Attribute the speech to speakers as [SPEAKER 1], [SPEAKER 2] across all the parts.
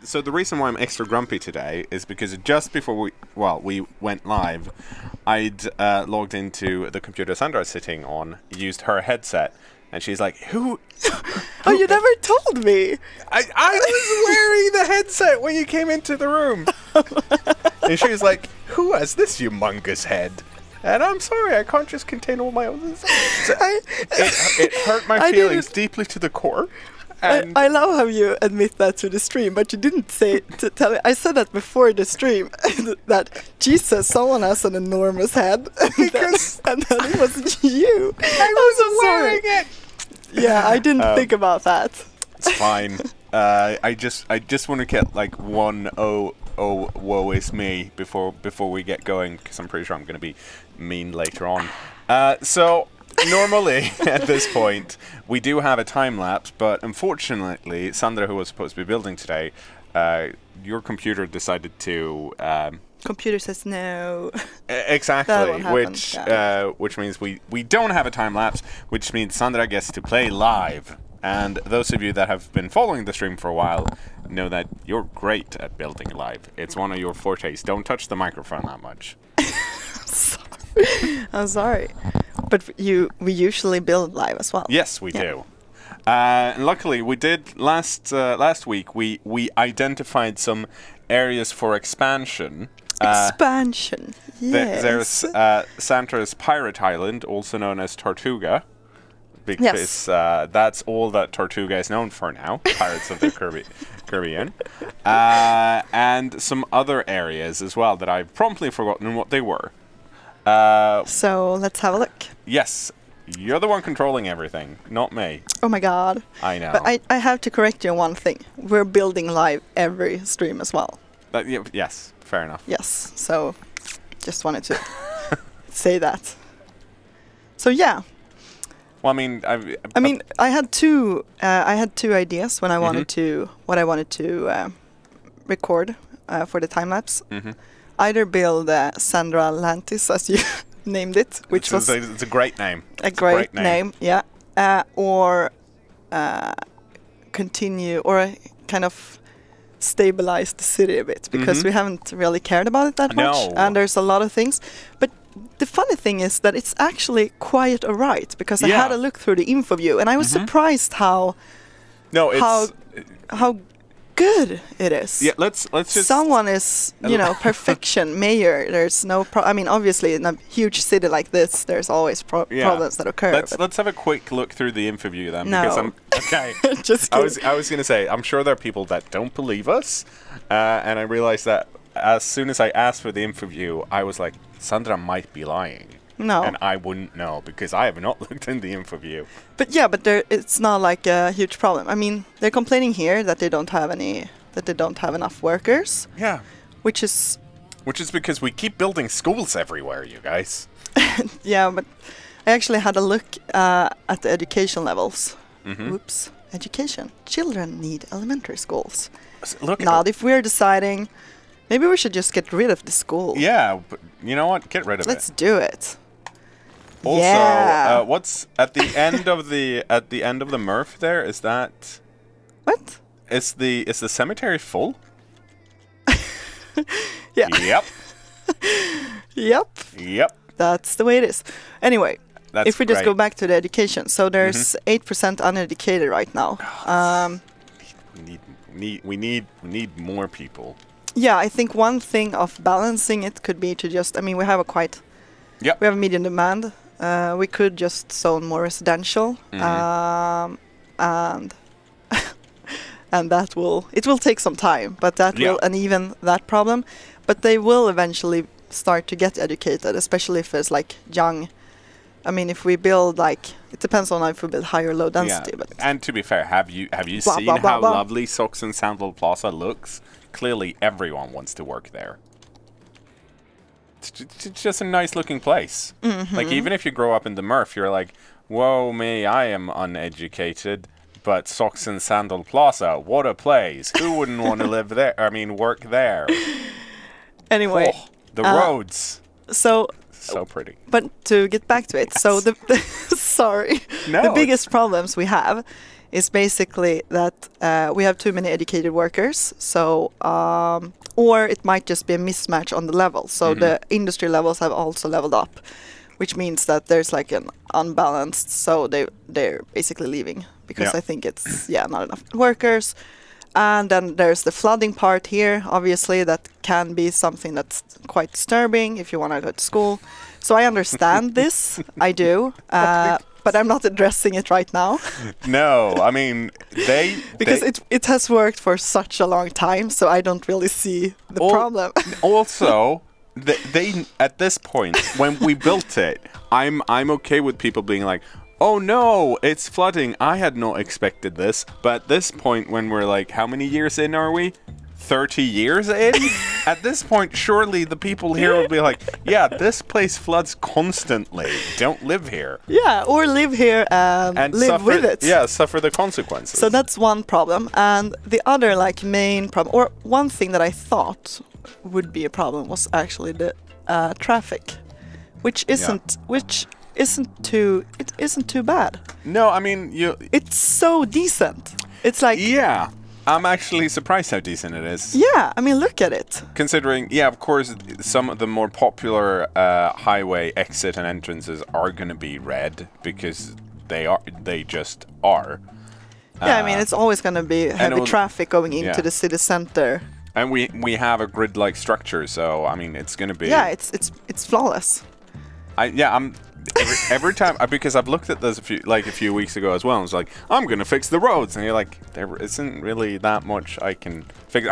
[SPEAKER 1] So the reason why I'm extra grumpy today is because just before we went live, I'd logged into the computer Sandra's sitting on, used her headset, and she's like, "Who?"
[SPEAKER 2] Oh, you never told me.
[SPEAKER 1] I was wearing the headset when you came into the room, and she was like, "Who has this humongous head?" And I'm sorry, I can't just contain all my own. So it hurt my feelings deeply to the core.
[SPEAKER 2] I love how you admit that to the stream, but you didn't say to tell me. I said that before the stream that Jesus, someone has an enormous head, and then it was you.
[SPEAKER 1] I was wearing it.
[SPEAKER 2] Yeah, I didn't think about that.
[SPEAKER 1] It's fine. I just want to get like one woe is me before we get going, because I'm pretty sure I'm going to be mean later on. So. Normally, at this point, we do have a time lapse, but unfortunately, Sandra, who was supposed to be building today, your computer decided to.
[SPEAKER 2] Computer says no.
[SPEAKER 1] Exactly, which means we don't have a time lapse, which means Sandra gets to play live. And those of you that have been following the stream for a while know that you're great at building live. It's one of your fortes. Don't touch the microphone that much.
[SPEAKER 2] I'm sorry. But we usually build live as well.
[SPEAKER 1] Yes, we do. And luckily, we did last week. We identified some areas for expansion.
[SPEAKER 2] Expansion. Yes.
[SPEAKER 1] There's Sandra's Pirate Island, also known as Tortuga, because that's all that Tortuga is known for now. Pirates of the Caribbean, and some other areas as well that I've promptly forgotten what they were.
[SPEAKER 2] So let's have a look.
[SPEAKER 1] Yes, you're the one controlling everything, not me.
[SPEAKER 2] Oh my god.
[SPEAKER 1] I know.
[SPEAKER 2] But I have to correct you on one thing. We're building live every stream as well.
[SPEAKER 1] Yes, fair enough.
[SPEAKER 2] Yes, so just wanted to say that. So yeah.
[SPEAKER 1] Well, I mean,
[SPEAKER 2] I had two ideas when I wanted to record for the time lapse.
[SPEAKER 1] Mm-hmm.
[SPEAKER 2] Either build Sandra Atlantis, as you named it, which was
[SPEAKER 1] it's a great name.
[SPEAKER 2] A great name, yeah. Or continue or kind of stabilize the city a bit, because we haven't really cared about it that much, and there's a lot of things. But the funny thing is that it's actually quite alright, because I had a look through the info view, and I was surprised how good it is.
[SPEAKER 1] Yeah, let's just.
[SPEAKER 2] Someone is, perfection. Mayor. There's no. I mean, obviously, in a huge city like this, there's always problems that occur.
[SPEAKER 1] Let's have a quick look through the info view then.
[SPEAKER 2] No.
[SPEAKER 1] Because okay.
[SPEAKER 2] Just kidding.
[SPEAKER 1] I was going to say, I'm sure there are people that don't believe us, and I realized that as soon as I asked for the info view, I was like, Sandra might be lying.
[SPEAKER 2] No.
[SPEAKER 1] And I wouldn't know, because I have not looked in the info view.
[SPEAKER 2] But it's not like a huge problem. I mean, they're complaining here that they don't have enough workers.
[SPEAKER 1] Yeah.
[SPEAKER 2] Which is
[SPEAKER 1] because we keep building schools everywhere, you guys.
[SPEAKER 2] Yeah, but I actually had a look at the education levels. Oops. Education. Children need elementary schools.
[SPEAKER 1] Look.
[SPEAKER 2] Now, if we're deciding, maybe we should just get rid of the school.
[SPEAKER 1] Yeah, but you know what? Get rid of it.
[SPEAKER 2] Let's do it.
[SPEAKER 1] Also, what's at the end of the MRF there? Is that
[SPEAKER 2] what?
[SPEAKER 1] Is the cemetery full?
[SPEAKER 2] Yeah.
[SPEAKER 1] Yep.
[SPEAKER 2] Yep. That's the way it is. Anyway, if we just go back to the education, so there's 8% uneducated right now.
[SPEAKER 1] We need more people.
[SPEAKER 2] Yeah, I think one thing of balancing it could be to just. I mean, we have we have a medium demand. We could just zone more residential, and that will take some time, but that will uneven that problem. But they will eventually start to get educated, especially if it's like young. I mean, if we build it depends on if we build high or low density. But
[SPEAKER 1] and to be fair, have you seen how lovely Cknoor and Sandra Plaza looks? Clearly, everyone wants to work there. It's just a nice looking place. Like, even if you grow up in the MRF, you're like, whoa me, I am uneducated, but Cknoor and Sandra Plaza, what a place. Who wouldn't want to live there? I mean, work there.
[SPEAKER 2] Anyway.
[SPEAKER 1] Oh, the roads.
[SPEAKER 2] So
[SPEAKER 1] pretty.
[SPEAKER 2] But to get back to it, so the biggest problems we have is basically that we have too many educated workers. So, or it might just be a mismatch on the level. So the industry levels have also leveled up, which means that there's like an unbalanced. So they're basically leaving because I think it's not enough workers. And then there's the flooding part here. Obviously, that can be something that's quite disturbing if you want to go to school. So I understand this. I do. But I'm not addressing it right now.
[SPEAKER 1] No, I mean,
[SPEAKER 2] because it has worked for such a long time, so I don't really see the problem.
[SPEAKER 1] Also, they at this point, when we built it, I'm okay with people being like, oh no, it's flooding. I had not expected this. But at this point, when we're like, how many years in are we? 30 years in? At this point, surely the people here will be like, yeah, this place floods constantly. Don't live here.
[SPEAKER 2] Yeah, or live here and live
[SPEAKER 1] suffer,
[SPEAKER 2] with it.
[SPEAKER 1] Yeah, suffer the consequences.
[SPEAKER 2] So that's one problem. And the other like main problem, or one thing that I thought would be a problem was actually the traffic, which isn't too bad.
[SPEAKER 1] No, I mean,
[SPEAKER 2] it's so decent. It's like,
[SPEAKER 1] yeah, I'm actually surprised how decent it is.
[SPEAKER 2] Yeah, I mean, look at it.
[SPEAKER 1] Considering, yeah, of course, some of the more popular highway exit and entrances are going to be red because they just are.
[SPEAKER 2] Yeah, I mean, it's always going to be heavy traffic going into the city center.
[SPEAKER 1] And we have a grid-like structure, so I mean, it's going to be.
[SPEAKER 2] Yeah, it's flawless.
[SPEAKER 1] I'm every time because I've looked at this a few weeks ago as well. And it's like, I'm gonna fix the roads, and you're like, there isn't really that much I can fix.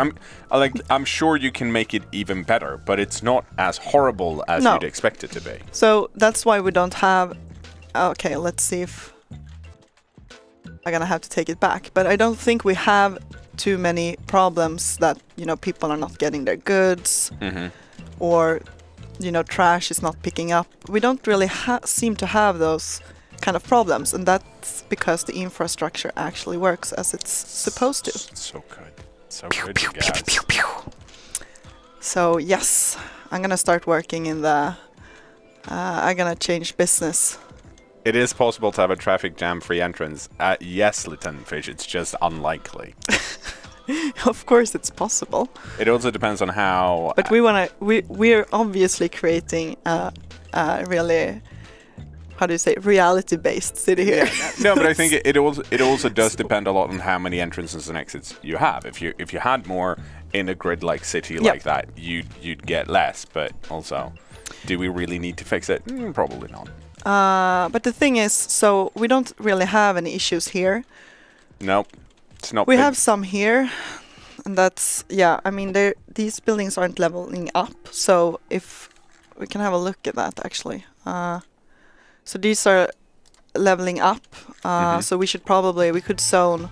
[SPEAKER 1] I'm sure you can make it even better, but it's not as horrible as you'd expect it to be.
[SPEAKER 2] So that's why we don't have. Okay, let's see if I'm gonna have to take it back. But I don't think we have too many problems that people are not getting their goods, or trash is not picking up. We don't really seem to have those kind of problems, and that's because the infrastructure actually works as it's supposed to.
[SPEAKER 1] So good, you guys.
[SPEAKER 2] So yes, I'm gonna start working in the. I'm gonna change business.
[SPEAKER 1] It is possible to have a traffic jam-free entrance. Yes, Lieutenant Fish, it's just unlikely.
[SPEAKER 2] Of course, it's possible.
[SPEAKER 1] It also depends on how.
[SPEAKER 2] But we're obviously creating a really, how do you say, reality-based city here.
[SPEAKER 1] No, but I think it also does depend a lot on how many entrances and exits you have. If you had more in a grid-like city like that, you'd get less. But also, do we really need to fix it? Probably not.
[SPEAKER 2] But the thing is, so we don't really have any issues here.
[SPEAKER 1] Nope. It's not
[SPEAKER 2] we
[SPEAKER 1] big.
[SPEAKER 2] have some here, and that's, I mean, these buildings aren't leveling up, so if we can have a look at that actually. So these are leveling up, so we could zone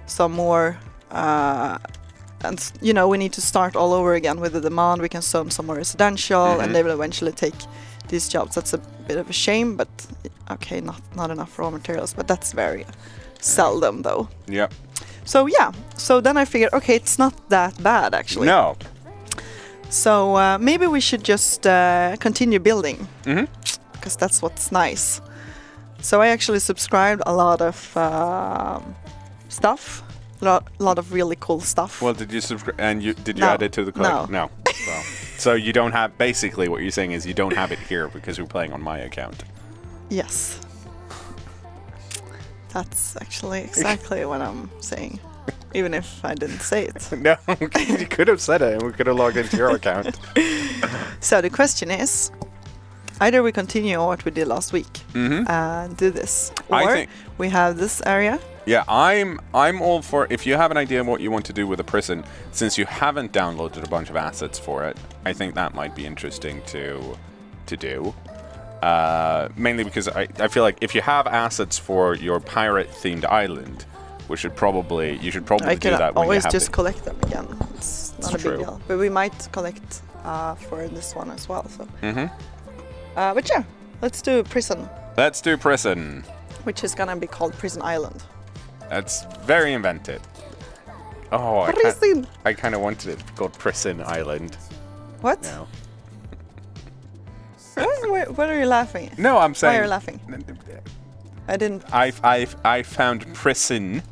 [SPEAKER 2] some more, and we need to start all over again with the demand. We can zone some more residential, and they will eventually take these jobs. That's a bit of a shame, but okay, not enough raw materials, but that's very seldom though.
[SPEAKER 1] Yeah.
[SPEAKER 2] So so then I figured, okay, it's not that bad actually.
[SPEAKER 1] No.
[SPEAKER 2] So maybe we should just continue building, because that's what's nice. So I actually subscribed a lot of stuff, lot of really cool stuff.
[SPEAKER 1] Well, did you subscribe? And did you add it to the collection? No. So you don't have. Basically, what you're saying is you don't have it here because we're playing on my account.
[SPEAKER 2] Yes. That's actually exactly what I'm saying, even if I didn't say it.
[SPEAKER 1] No, you could have said it and we could have logged into your account.
[SPEAKER 2] So the question is, either we continue on what we did last week and do this, or we have this area.
[SPEAKER 1] Yeah, I'm all for, if you have an idea of what you want to do with a prison, since you haven't downloaded a bunch of assets for it, I think that might be interesting to do. Mainly because I feel like if you have assets for your pirate-themed island, you should probably do that when you have
[SPEAKER 2] I can always just collect them again. It's not a big deal. But we might collect for this one as well. So. But yeah, let's do prison.
[SPEAKER 1] Let's do prison.
[SPEAKER 2] Which is gonna be called Prison Island. That's
[SPEAKER 1] very inventive. Oh,
[SPEAKER 2] prison.
[SPEAKER 1] I kind of wanted it called Prison Island.
[SPEAKER 2] What?
[SPEAKER 1] No.
[SPEAKER 2] What are you laughing at?
[SPEAKER 1] No, I'm saying.
[SPEAKER 2] Why are you laughing? I didn't.
[SPEAKER 1] I found prison.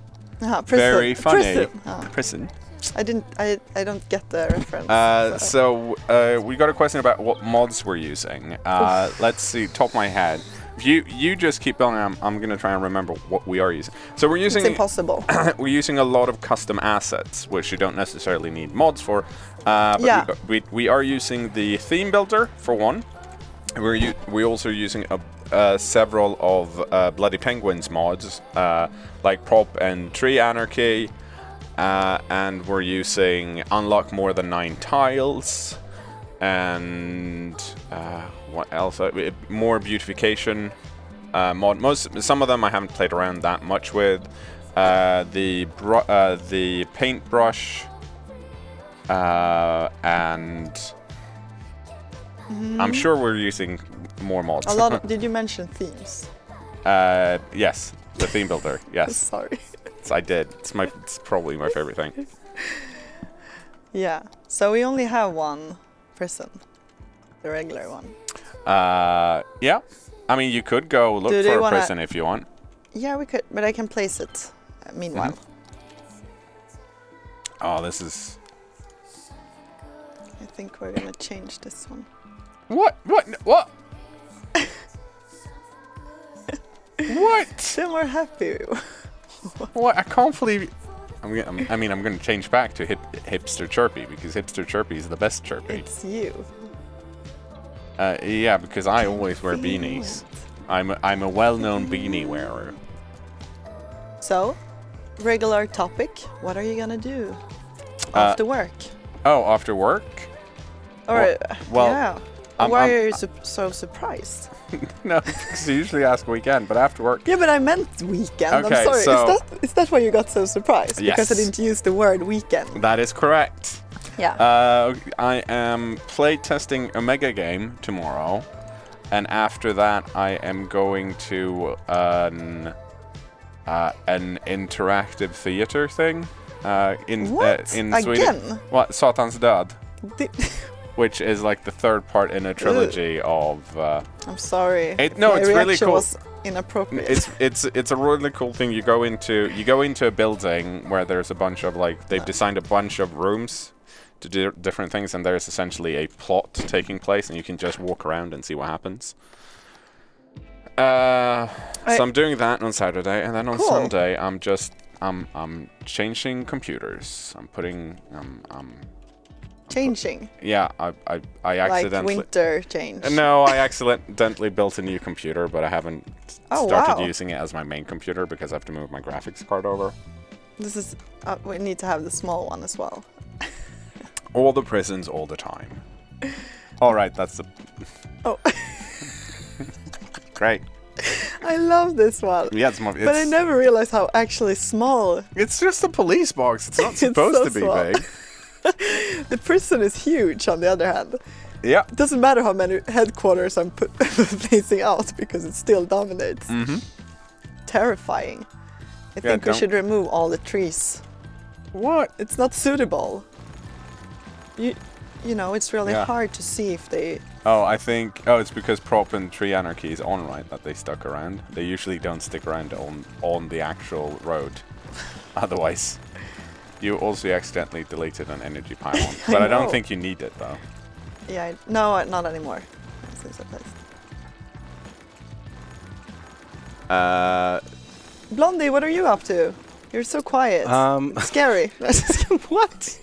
[SPEAKER 2] Prison.
[SPEAKER 1] Very funny.
[SPEAKER 2] Prison.
[SPEAKER 1] Prison.
[SPEAKER 2] I didn't. I don't get the reference.
[SPEAKER 1] So we got a question about what mods we're using. Let's see, top of my head. You just keep going. I'm gonna try and remember what we are using. So we're using.
[SPEAKER 2] It's impossible.
[SPEAKER 1] We're using a lot of custom assets, which you don't necessarily need mods for. But we are using the theme builder for one. We're also using several of Bloody Penguins mods, like prop and tree anarchy. And we're using unlock more than 9 tiles, and what else? More beautification mod. Some of them I haven't played around that much with. The paintbrush, and I'm sure we're using more mods.
[SPEAKER 2] A lot. Did you mention themes?
[SPEAKER 1] Yes, the theme builder. Yes.
[SPEAKER 2] Sorry.
[SPEAKER 1] I did. It's probably my favorite thing.
[SPEAKER 2] Yeah. So we only have one prison, the regular one.
[SPEAKER 1] Yeah. I mean, you could go look for a prison if you want.
[SPEAKER 2] Yeah, we could, but I can place it meanwhile.
[SPEAKER 1] Oh, this is.
[SPEAKER 2] I think we're gonna change this one.
[SPEAKER 1] What? What? What? What?
[SPEAKER 2] Then we're happy.
[SPEAKER 1] What? I can't believe. I'm going to change back to hipster chirpy, because hipster chirpy is the best chirpy.
[SPEAKER 2] It's you.
[SPEAKER 1] Yeah, because I always wear beanies. I'm a well-known beanie wearer.
[SPEAKER 2] So, regular topic. What are you gonna do after work?
[SPEAKER 1] Oh, after work?
[SPEAKER 2] Or
[SPEAKER 1] well,
[SPEAKER 2] yeah. Why are you so surprised?
[SPEAKER 1] No, because you usually ask weekend, but after work.
[SPEAKER 2] Yeah, but I meant weekend.
[SPEAKER 1] Okay,
[SPEAKER 2] I'm sorry.
[SPEAKER 1] so
[SPEAKER 2] Is that why you got so surprised?
[SPEAKER 1] Yes.
[SPEAKER 2] Because I didn't use the word weekend.
[SPEAKER 1] That is correct.
[SPEAKER 2] Yeah.
[SPEAKER 1] I am play testing Omega game tomorrow, and after that I am going to an interactive theater thing in Sweden.
[SPEAKER 2] Again?
[SPEAKER 1] What? Satans död. Which is like the third part in a trilogy of.
[SPEAKER 2] I'm sorry.
[SPEAKER 1] It's really cool.
[SPEAKER 2] Was inappropriate.
[SPEAKER 1] It's a really cool thing. You go into a building where there's a bunch of they've designed a bunch of rooms to do different things, and there's essentially a plot taking place, and you can just walk around and see what happens. So I'm doing that on Saturday, and then on Sunday I'm changing computers. I'm putting
[SPEAKER 2] changing.
[SPEAKER 1] Yeah, I accidentally.
[SPEAKER 2] Like winter change.
[SPEAKER 1] No, I accidentally built a new computer, but I haven't started using it as my main computer because I have to move my graphics card over.
[SPEAKER 2] This is. We need to have the small one as well.
[SPEAKER 1] All the prisons, all the time. All right, that's the.
[SPEAKER 2] Oh.
[SPEAKER 1] Great.
[SPEAKER 2] I love this one.
[SPEAKER 1] Yeah,
[SPEAKER 2] but I never realized how actually small.
[SPEAKER 1] It's just a police box. It's not supposed to be big.
[SPEAKER 2] The prison is huge, on the other hand.
[SPEAKER 1] Yeah.
[SPEAKER 2] It doesn't matter how many headquarters I'm placing out, because it still dominates. Terrifying. I think we should remove all the trees.
[SPEAKER 1] What?
[SPEAKER 2] It's not suitable. You know, it's really hard to see if they...
[SPEAKER 1] Oh, I think... Oh, it's because prop and tree anarchy is on, right? That they stuck around. They usually don't stick around on the actual road. Otherwise... You also accidentally deleted an energy pylon, but I don't think you need it though.
[SPEAKER 2] Yeah, no, not anymore. Blondie, what are you up to? You're so quiet. It's scary. What?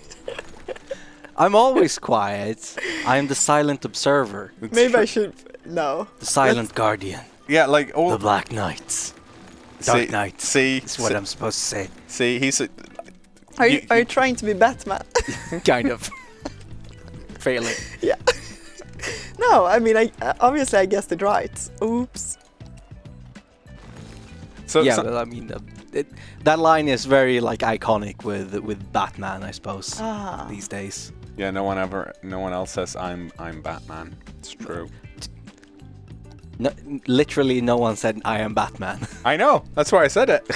[SPEAKER 3] I'm always quiet. I'm the silent observer.
[SPEAKER 2] Maybe I should. No.
[SPEAKER 3] The silent guardian.
[SPEAKER 1] Yeah, like all
[SPEAKER 3] the Black Knights. Dark Knights. See, that's what I'm supposed to say.
[SPEAKER 1] See, he's.
[SPEAKER 2] Are you trying to be Batman?
[SPEAKER 3] Kind of. Failing.
[SPEAKER 2] Yeah. No, I mean, obviously I guessed it right. Oops.
[SPEAKER 3] So but I mean, that line is very iconic with Batman, I suppose, these days.
[SPEAKER 1] Yeah, no one else says I'm Batman. It's true.
[SPEAKER 3] No, literally, no one said I am Batman.
[SPEAKER 1] I know. That's why I said it.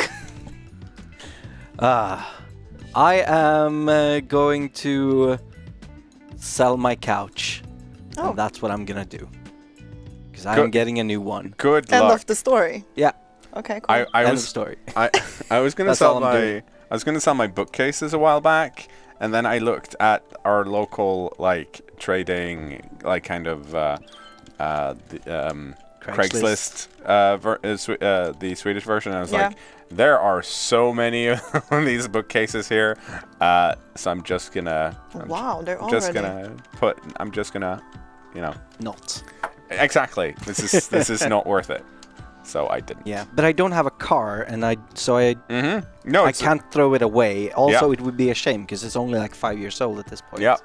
[SPEAKER 3] I am going to sell my couch.
[SPEAKER 2] Oh.
[SPEAKER 3] And that's what I'm gonna do. Because I'm getting a new one.
[SPEAKER 1] Good luck.
[SPEAKER 2] End of the story.
[SPEAKER 3] Yeah.
[SPEAKER 2] Okay, cool.
[SPEAKER 3] End of story.
[SPEAKER 1] I was gonna sell my bookcases a while back, and then I looked at our local like trading like kind of Craigslist the Swedish version. I was like, there are so many of these bookcases here, so I'm just gonna. I'm just gonna, you know.
[SPEAKER 3] Not.
[SPEAKER 1] Exactly. This is not worth it. So I didn't.
[SPEAKER 3] Yeah, but I don't have a car, and I can't throw it away. Also, it would be a shame because it's only like 5 years old at this point.
[SPEAKER 1] Yeah,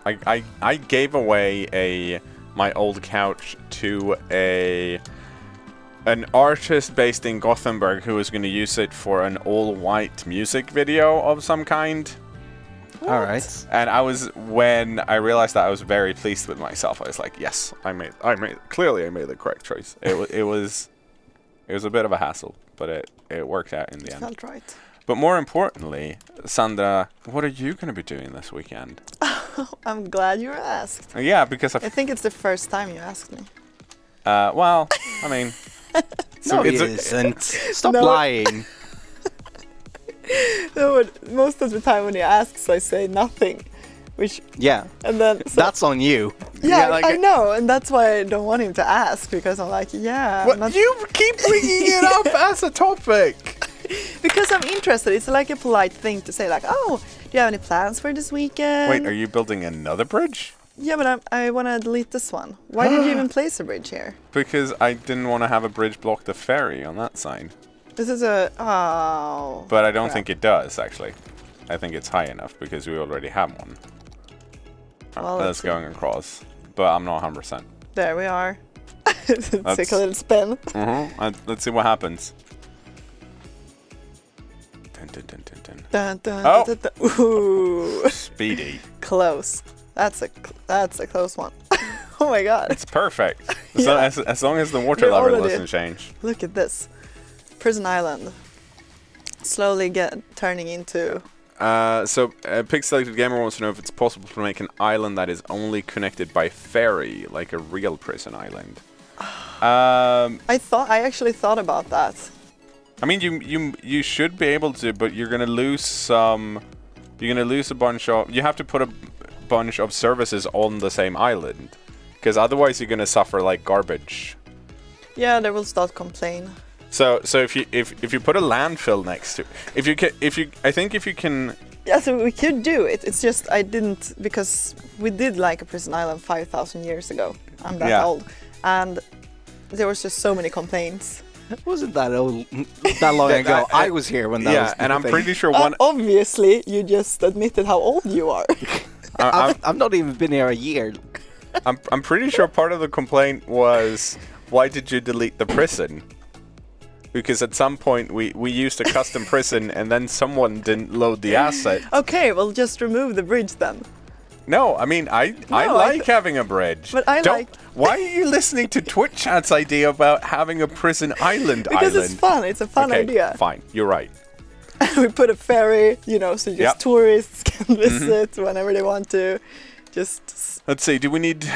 [SPEAKER 1] I gave away my old couch to an artist based in Gothenburg who was going to use it for an all-white music video of some kind.
[SPEAKER 2] What?
[SPEAKER 3] All right.
[SPEAKER 1] And when I realized that, I was very pleased with myself. I was like, yes, I made the correct choice. It was a bit of a hassle, but it worked out in the end.
[SPEAKER 2] Felt right.
[SPEAKER 1] But more importantly, Sandra, what are you going to be doing this weekend?
[SPEAKER 2] I'm glad you asked.
[SPEAKER 1] Yeah, because
[SPEAKER 2] I think it's the first time you asked me.
[SPEAKER 1] Well, I mean...
[SPEAKER 3] No, it isn't. Stop lying.
[SPEAKER 2] No, but most of the time when you ask, I say nothing. And then
[SPEAKER 3] that's on you.
[SPEAKER 2] Yeah, like I know, and that's why I don't want him to ask, because I'm like,
[SPEAKER 1] you keep bringing it up as a topic.
[SPEAKER 2] Because I'm interested. It's like a polite thing to say, like, oh, do you have any plans for this weekend?
[SPEAKER 1] Wait, are you building another bridge?
[SPEAKER 2] Yeah, but I want to delete this one. Why did you even place a bridge here?
[SPEAKER 1] Because I didn't want to have a bridge block the ferry on that side.
[SPEAKER 2] This is but
[SPEAKER 1] I don't think it does, actually. I think it's high enough because we already have one.
[SPEAKER 2] Well,
[SPEAKER 1] that's going across, but I'm not 100%.
[SPEAKER 2] There we are. Take a little spin.
[SPEAKER 1] Let's see what happens.
[SPEAKER 2] Dun, dun, dun, dun. Ooh.
[SPEAKER 1] Speedy.
[SPEAKER 2] Close. That's a close one. Oh my god.
[SPEAKER 1] It's perfect. As long as the water level doesn't change.
[SPEAKER 2] Look at this. Prison Island. Slowly turning into...
[SPEAKER 1] Pixelated Gamer wants to know if it's possible to make an island that is only connected by ferry, like a real prison island.
[SPEAKER 2] I actually thought about that.
[SPEAKER 1] I mean, you should be able to, but you're gonna lose some. You're gonna lose a bunch of. You have to put a bunch of services on the same island, because otherwise you're gonna suffer like garbage.
[SPEAKER 2] Yeah, they will start complaining.
[SPEAKER 1] So if you put a landfill next to, I think if you can.
[SPEAKER 2] Yeah, so we could do it. It's just I didn't, because we did like a prison island 5,000 years ago. I'm that old, and there was just so many complaints.
[SPEAKER 3] It wasn't that long ago. I was here when that was.
[SPEAKER 1] Yeah, and I'm pretty sure
[SPEAKER 2] obviously, you just admitted how old you are.
[SPEAKER 3] I've not even been here a year.
[SPEAKER 1] I'm pretty sure part of the complaint was, why did you delete the prison? Because at some point we used a custom prison and then someone didn't load the asset.
[SPEAKER 2] Okay, well just remove the bridge then.
[SPEAKER 1] No, I mean I like having a bridge.
[SPEAKER 2] But
[SPEAKER 1] why are you listening to Twitch chat's idea about having a prison island?
[SPEAKER 2] Because it's fun. It's a fun idea.
[SPEAKER 1] Fine, you're right.
[SPEAKER 2] We put a ferry, so just tourists can visit whenever they want to. Just
[SPEAKER 1] let's see. Do we need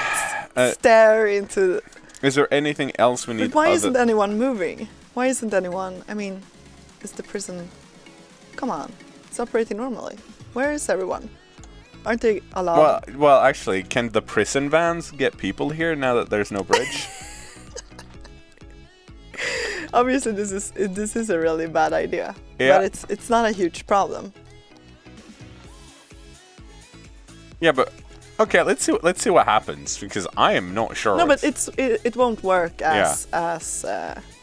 [SPEAKER 2] stare into?
[SPEAKER 1] Is there anything else we need?
[SPEAKER 2] But why isn't anyone moving? Why isn't anyone? I mean, is the prison? Come on, it's operating normally. Where is everyone? Aren't they allowed?
[SPEAKER 1] Well, actually, can the prison vans get people here now that there's no bridge?
[SPEAKER 2] Obviously, this is a really bad idea. Yeah. But it's not a huge problem.
[SPEAKER 1] Yeah, but okay, let's see what happens, because I am not sure.
[SPEAKER 2] No, but it won't work as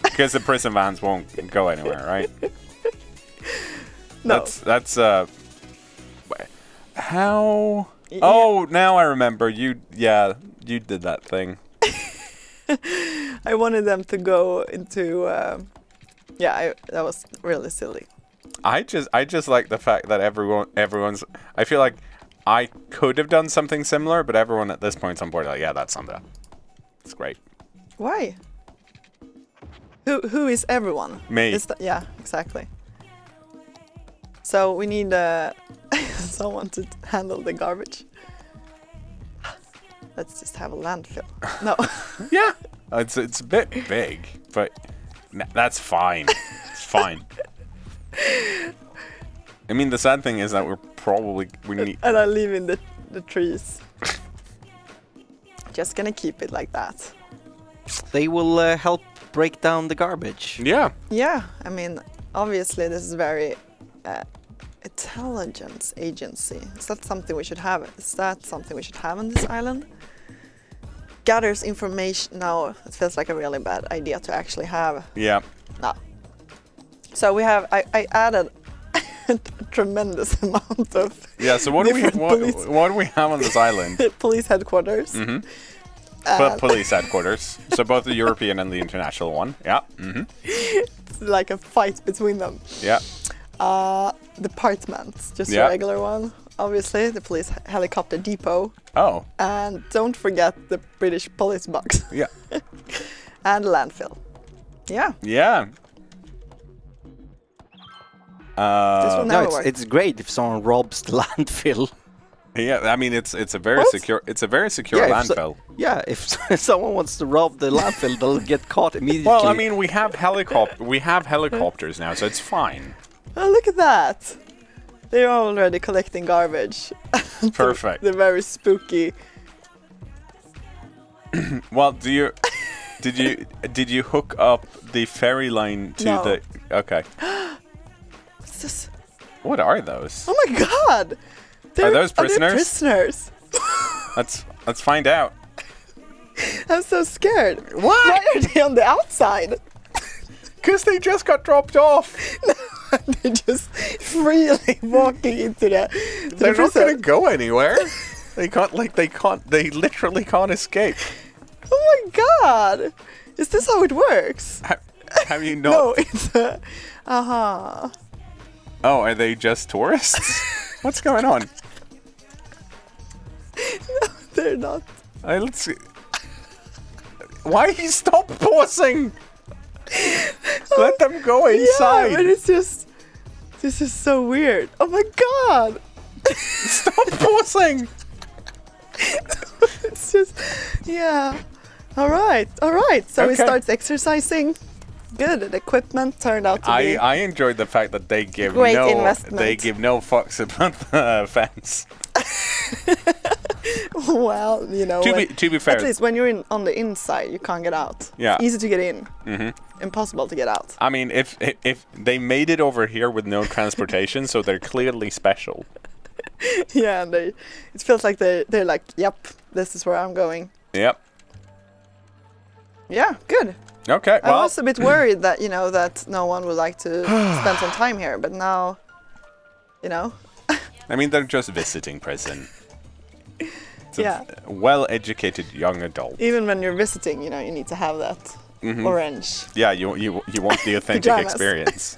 [SPEAKER 1] because the prison vans won't go anywhere, right?
[SPEAKER 2] No.
[SPEAKER 1] That's how. Yeah. Oh, now I remember. You did that thing.
[SPEAKER 2] I wanted them to go into. That was really silly.
[SPEAKER 1] I just like the fact that everyone's. I feel like I could have done something similar, but everyone at this point on board, like, yeah, that's Sandra. It's great.
[SPEAKER 2] Why? Who is everyone?
[SPEAKER 1] Me.
[SPEAKER 2] Yeah, exactly. So we need someone to handle the garbage. Let's just have a landfill. No.
[SPEAKER 1] Yeah, it's a bit big, but That's fine. It's fine. I mean, the sad thing is that we need.
[SPEAKER 2] And I live in the trees. Just gonna keep it like that.
[SPEAKER 3] They will help break down the garbage.
[SPEAKER 1] Yeah.
[SPEAKER 2] Yeah, I mean, obviously this is very intelligence agency. Is that something we should have? Is that something we should have on this island? Gathers information. No, it feels like a really bad idea to actually have.
[SPEAKER 1] Yeah.
[SPEAKER 2] No. So we have. I added a tremendous amount of.
[SPEAKER 1] Yeah. So what do we have on this island?
[SPEAKER 2] Police headquarters.
[SPEAKER 1] Mm-hmm. Police headquarters. So both the European and the international one. Yeah. Mm-hmm.
[SPEAKER 2] It's like a fight between them.
[SPEAKER 1] Yeah.
[SPEAKER 2] Departments, just a regular one. Obviously, the police helicopter depot.
[SPEAKER 1] Oh.
[SPEAKER 2] And don't forget the British police box.
[SPEAKER 1] Yeah.
[SPEAKER 2] And landfill. Yeah.
[SPEAKER 1] Yeah.
[SPEAKER 2] This will never work.
[SPEAKER 3] It's great if someone robs the landfill.
[SPEAKER 1] Yeah, I mean it's a very secure landfill.
[SPEAKER 3] If someone wants to rob the landfill, they'll get caught immediately.
[SPEAKER 1] Well, I mean we have helicopters now, so it's fine.
[SPEAKER 2] Oh, look at that! They're already collecting garbage.
[SPEAKER 1] Perfect.
[SPEAKER 2] They're very spooky.
[SPEAKER 1] Well, did you hook up the ferry line to the? Okay.
[SPEAKER 2] What's this?
[SPEAKER 1] What are those?
[SPEAKER 2] Oh my God!
[SPEAKER 1] Are those prisoners?
[SPEAKER 2] Are they prisoners?
[SPEAKER 1] Let's find out.
[SPEAKER 2] I'm so scared.
[SPEAKER 1] What?
[SPEAKER 2] Why are they on the outside?
[SPEAKER 1] Because they just got dropped off.
[SPEAKER 2] No, they're just freely walking into the.
[SPEAKER 1] They're not going to go anywhere. They literally can't escape.
[SPEAKER 2] Oh my God! Is this how it works?
[SPEAKER 1] Have you not?
[SPEAKER 2] No, it's Oh,
[SPEAKER 1] are they just tourists? What's going on?
[SPEAKER 2] No, they're not.
[SPEAKER 1] Let's see. Why stop pausing? Let them go inside.
[SPEAKER 2] Yeah, but it's just. This is so weird. Oh my God!
[SPEAKER 1] Stop pausing.
[SPEAKER 2] It's just. Yeah. All right. So he starts exercising. Good. The equipment turned out to be.
[SPEAKER 1] I enjoyed the fact that they give
[SPEAKER 2] great investment.
[SPEAKER 1] They give no fucks about the fence.
[SPEAKER 2] Well, you know.
[SPEAKER 1] To be fair,
[SPEAKER 2] at least when you're on the inside, you can't get out.
[SPEAKER 1] Yeah.
[SPEAKER 2] It's easy to get in.
[SPEAKER 1] Mm-hmm.
[SPEAKER 2] Impossible to get out.
[SPEAKER 1] I mean, if they made it over here with no transportation, so they're clearly special.
[SPEAKER 2] Yeah, and it feels like they're like, yep, this is where I'm going.
[SPEAKER 1] Yep.
[SPEAKER 2] Yeah, good.
[SPEAKER 1] Okay, well.
[SPEAKER 2] I was a bit worried that, that no one would like to spend some time here, but now,
[SPEAKER 1] I mean, they're just visiting prison. It's
[SPEAKER 2] a
[SPEAKER 1] well-educated young adult.
[SPEAKER 2] Even when you're visiting, you need to have that orange.
[SPEAKER 1] Yeah, you want the authentic experience.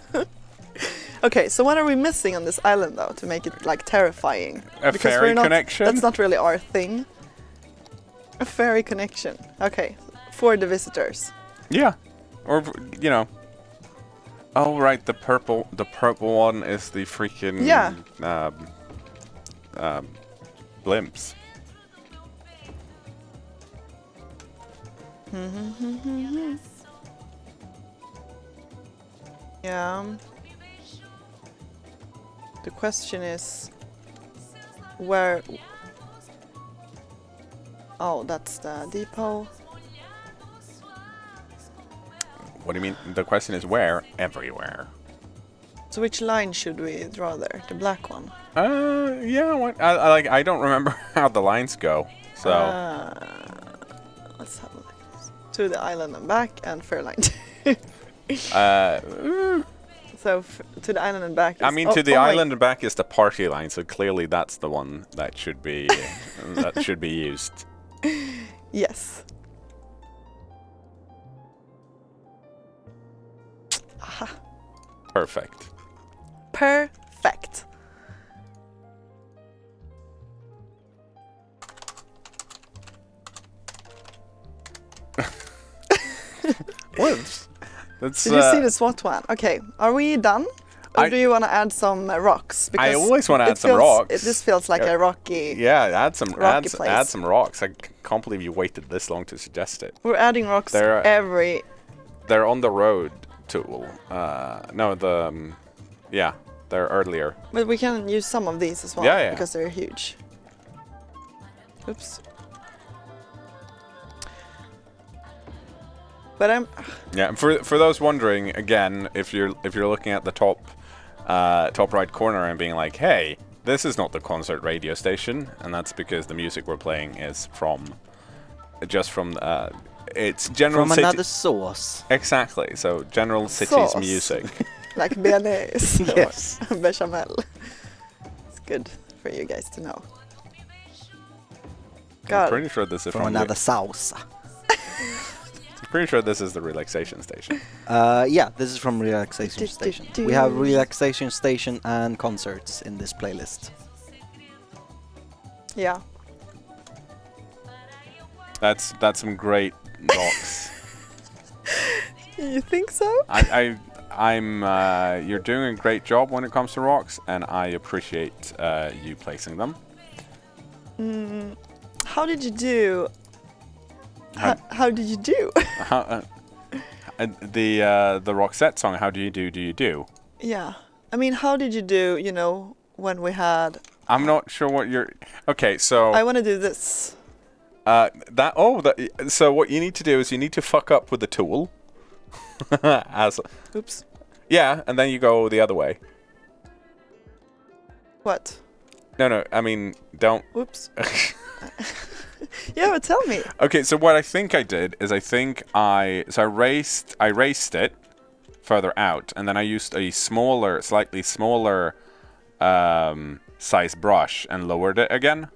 [SPEAKER 2] Okay, so what are we missing on this island, though, to make it, like, terrifying?
[SPEAKER 1] A ferry connection? That's
[SPEAKER 2] not really our thing. A ferry connection. Okay, for the visitors.
[SPEAKER 1] Yeah, or oh right, the purple one is the freaking blimps.
[SPEAKER 2] Yeah. The question is where. Oh, that's the depot.
[SPEAKER 1] What do you mean? The question is where? Everywhere.
[SPEAKER 2] So which line should we draw there? The black one?
[SPEAKER 1] Yeah. I don't remember how the lines go. So.
[SPEAKER 2] Let's have a look. To the island and back and fair line. So to the island and back.
[SPEAKER 1] To the island and back is the party line. So clearly that's the one that should be that should be used.
[SPEAKER 2] Yes. Aha.
[SPEAKER 1] Perfect.
[SPEAKER 2] Perfect.
[SPEAKER 1] What?
[SPEAKER 2] Did you see the SWAT one? Okay, are we done? Or do you want to add some rocks?
[SPEAKER 1] Because I always want to add some rocks.
[SPEAKER 2] This feels like a rocky.
[SPEAKER 1] Yeah, add some rocks. I can't believe you waited this long to suggest it.
[SPEAKER 2] We're adding rocks every.
[SPEAKER 1] They're on the road. tool. No, the yeah, they're earlier.
[SPEAKER 2] But we can use some of these as well.
[SPEAKER 1] Yeah.
[SPEAKER 2] Because they're huge. Oops. But
[SPEAKER 1] yeah. For those wondering, again, if you're looking at the top right corner and being like, hey, this is not the concert radio station, and that's because the music we're playing is just from it's General
[SPEAKER 3] from
[SPEAKER 1] City.
[SPEAKER 3] Another source.
[SPEAKER 1] Exactly. So General City's music.
[SPEAKER 2] Like mayonnaise.
[SPEAKER 3] Yes.
[SPEAKER 2] Bechamel. It's good for you guys to know.
[SPEAKER 1] I'm pretty sure this is
[SPEAKER 3] from Another sauce.
[SPEAKER 1] Pretty sure this is the relaxation station.
[SPEAKER 3] Yeah, this is from relaxation station. We have relaxation station and concerts in this playlist.
[SPEAKER 2] Yeah.
[SPEAKER 1] That's some great rocks.
[SPEAKER 2] You think so?
[SPEAKER 1] I'm you're doing a great job when it comes to rocks, and I appreciate you placing them.
[SPEAKER 2] How did you do? How did you do?
[SPEAKER 1] The Roxette song, How Do You Do, Do You Do? Yeah.
[SPEAKER 2] I mean, how did you do, you know, when we had...
[SPEAKER 1] I'm not sure what you're... Okay, so...
[SPEAKER 2] I want to do this.
[SPEAKER 1] So what you need to do is you need to fuck up with the tool.
[SPEAKER 2] Oops.
[SPEAKER 1] Yeah, and then you go the other way.
[SPEAKER 2] What?
[SPEAKER 1] No, I mean, don't...
[SPEAKER 2] Oops. Yeah, but tell me.
[SPEAKER 1] Okay, so what I think I did is I raced it further out, and then I used a slightly smaller size brush and lowered it again,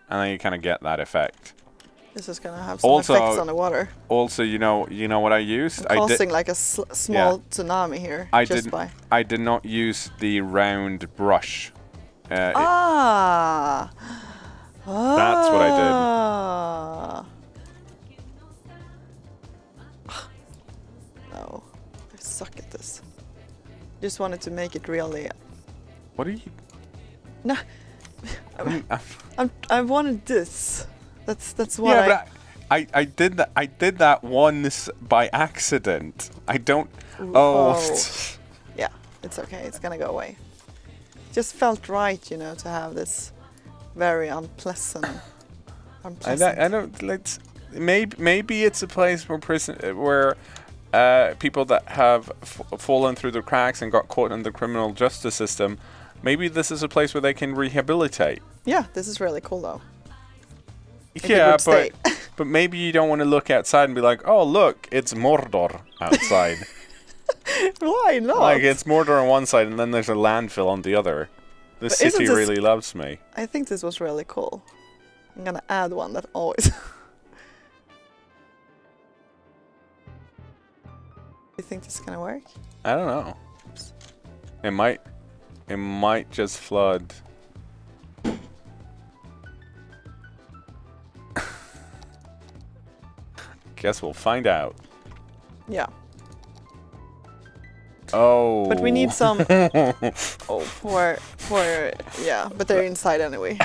[SPEAKER 1] and then you kind of get that effect.
[SPEAKER 2] This is gonna have some effects on the water.
[SPEAKER 1] Also, you know what I used?
[SPEAKER 2] Causing like a small tsunami here.
[SPEAKER 1] I did not use the round brush.
[SPEAKER 2] That's
[SPEAKER 1] what I did.
[SPEAKER 2] No, I suck at this. Just wanted to make it really.
[SPEAKER 1] What are you?
[SPEAKER 2] No, I wanted this. That's what.
[SPEAKER 1] Yeah, but I did that. I did that once by accident. I don't. Oh.
[SPEAKER 2] Yeah, it's okay. It's gonna go away. Just felt right, you know, to have this very unpleasant.
[SPEAKER 1] I don't. Let's. Maybe it's a place where people that have fallen through the cracks and got caught in the criminal justice system. Maybe this is a place where they can rehabilitate.
[SPEAKER 2] Yeah, this is really cool though.
[SPEAKER 1] Yeah, but maybe you don't want to look outside and be like, oh look, it's Mordor outside.
[SPEAKER 2] Why not?
[SPEAKER 1] Like it's Mordor on one side and then there's a landfill on the other. This city really loves me.
[SPEAKER 2] I think this was really cool. I'm gonna add one that always. You think this is gonna work?
[SPEAKER 1] I don't know. Oops. It might just flood. Guess we'll find out.
[SPEAKER 2] Yeah.
[SPEAKER 1] Oh.
[SPEAKER 2] But we need some. Oh, poor. Yeah, but they're inside anyway.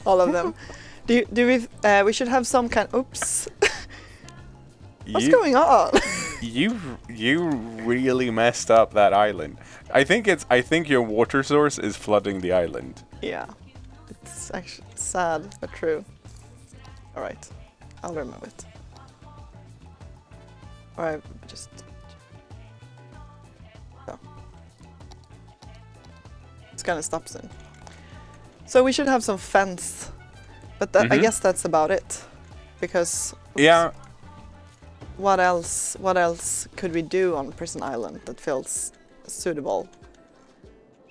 [SPEAKER 2] All of them. Do we should have some kind. Oops. What's going on?
[SPEAKER 1] You really messed up that island. I think your water source is flooding the island.
[SPEAKER 2] Yeah. It's actually sad but true. All right. I'll remove it. All right, just go. It's gonna stop soon. So we should have some fence, but I guess that's about it. Because
[SPEAKER 1] yeah.
[SPEAKER 2] What else could we do on Prison Island that feels suitable?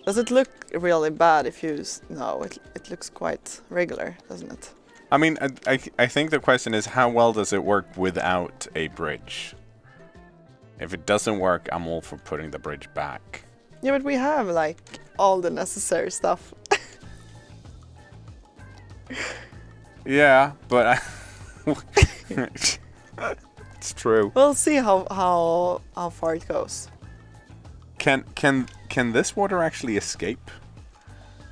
[SPEAKER 2] Does it look really bad if you... No, it looks quite regular, doesn't it?
[SPEAKER 1] I mean, I think the question is how well does it work without a bridge? If it doesn't work, I'm all for putting the bridge back.
[SPEAKER 2] Yeah, but we have like all the necessary stuff.
[SPEAKER 1] Yeah, but it's true.
[SPEAKER 2] We'll see how far it goes.
[SPEAKER 1] Can this water actually escape?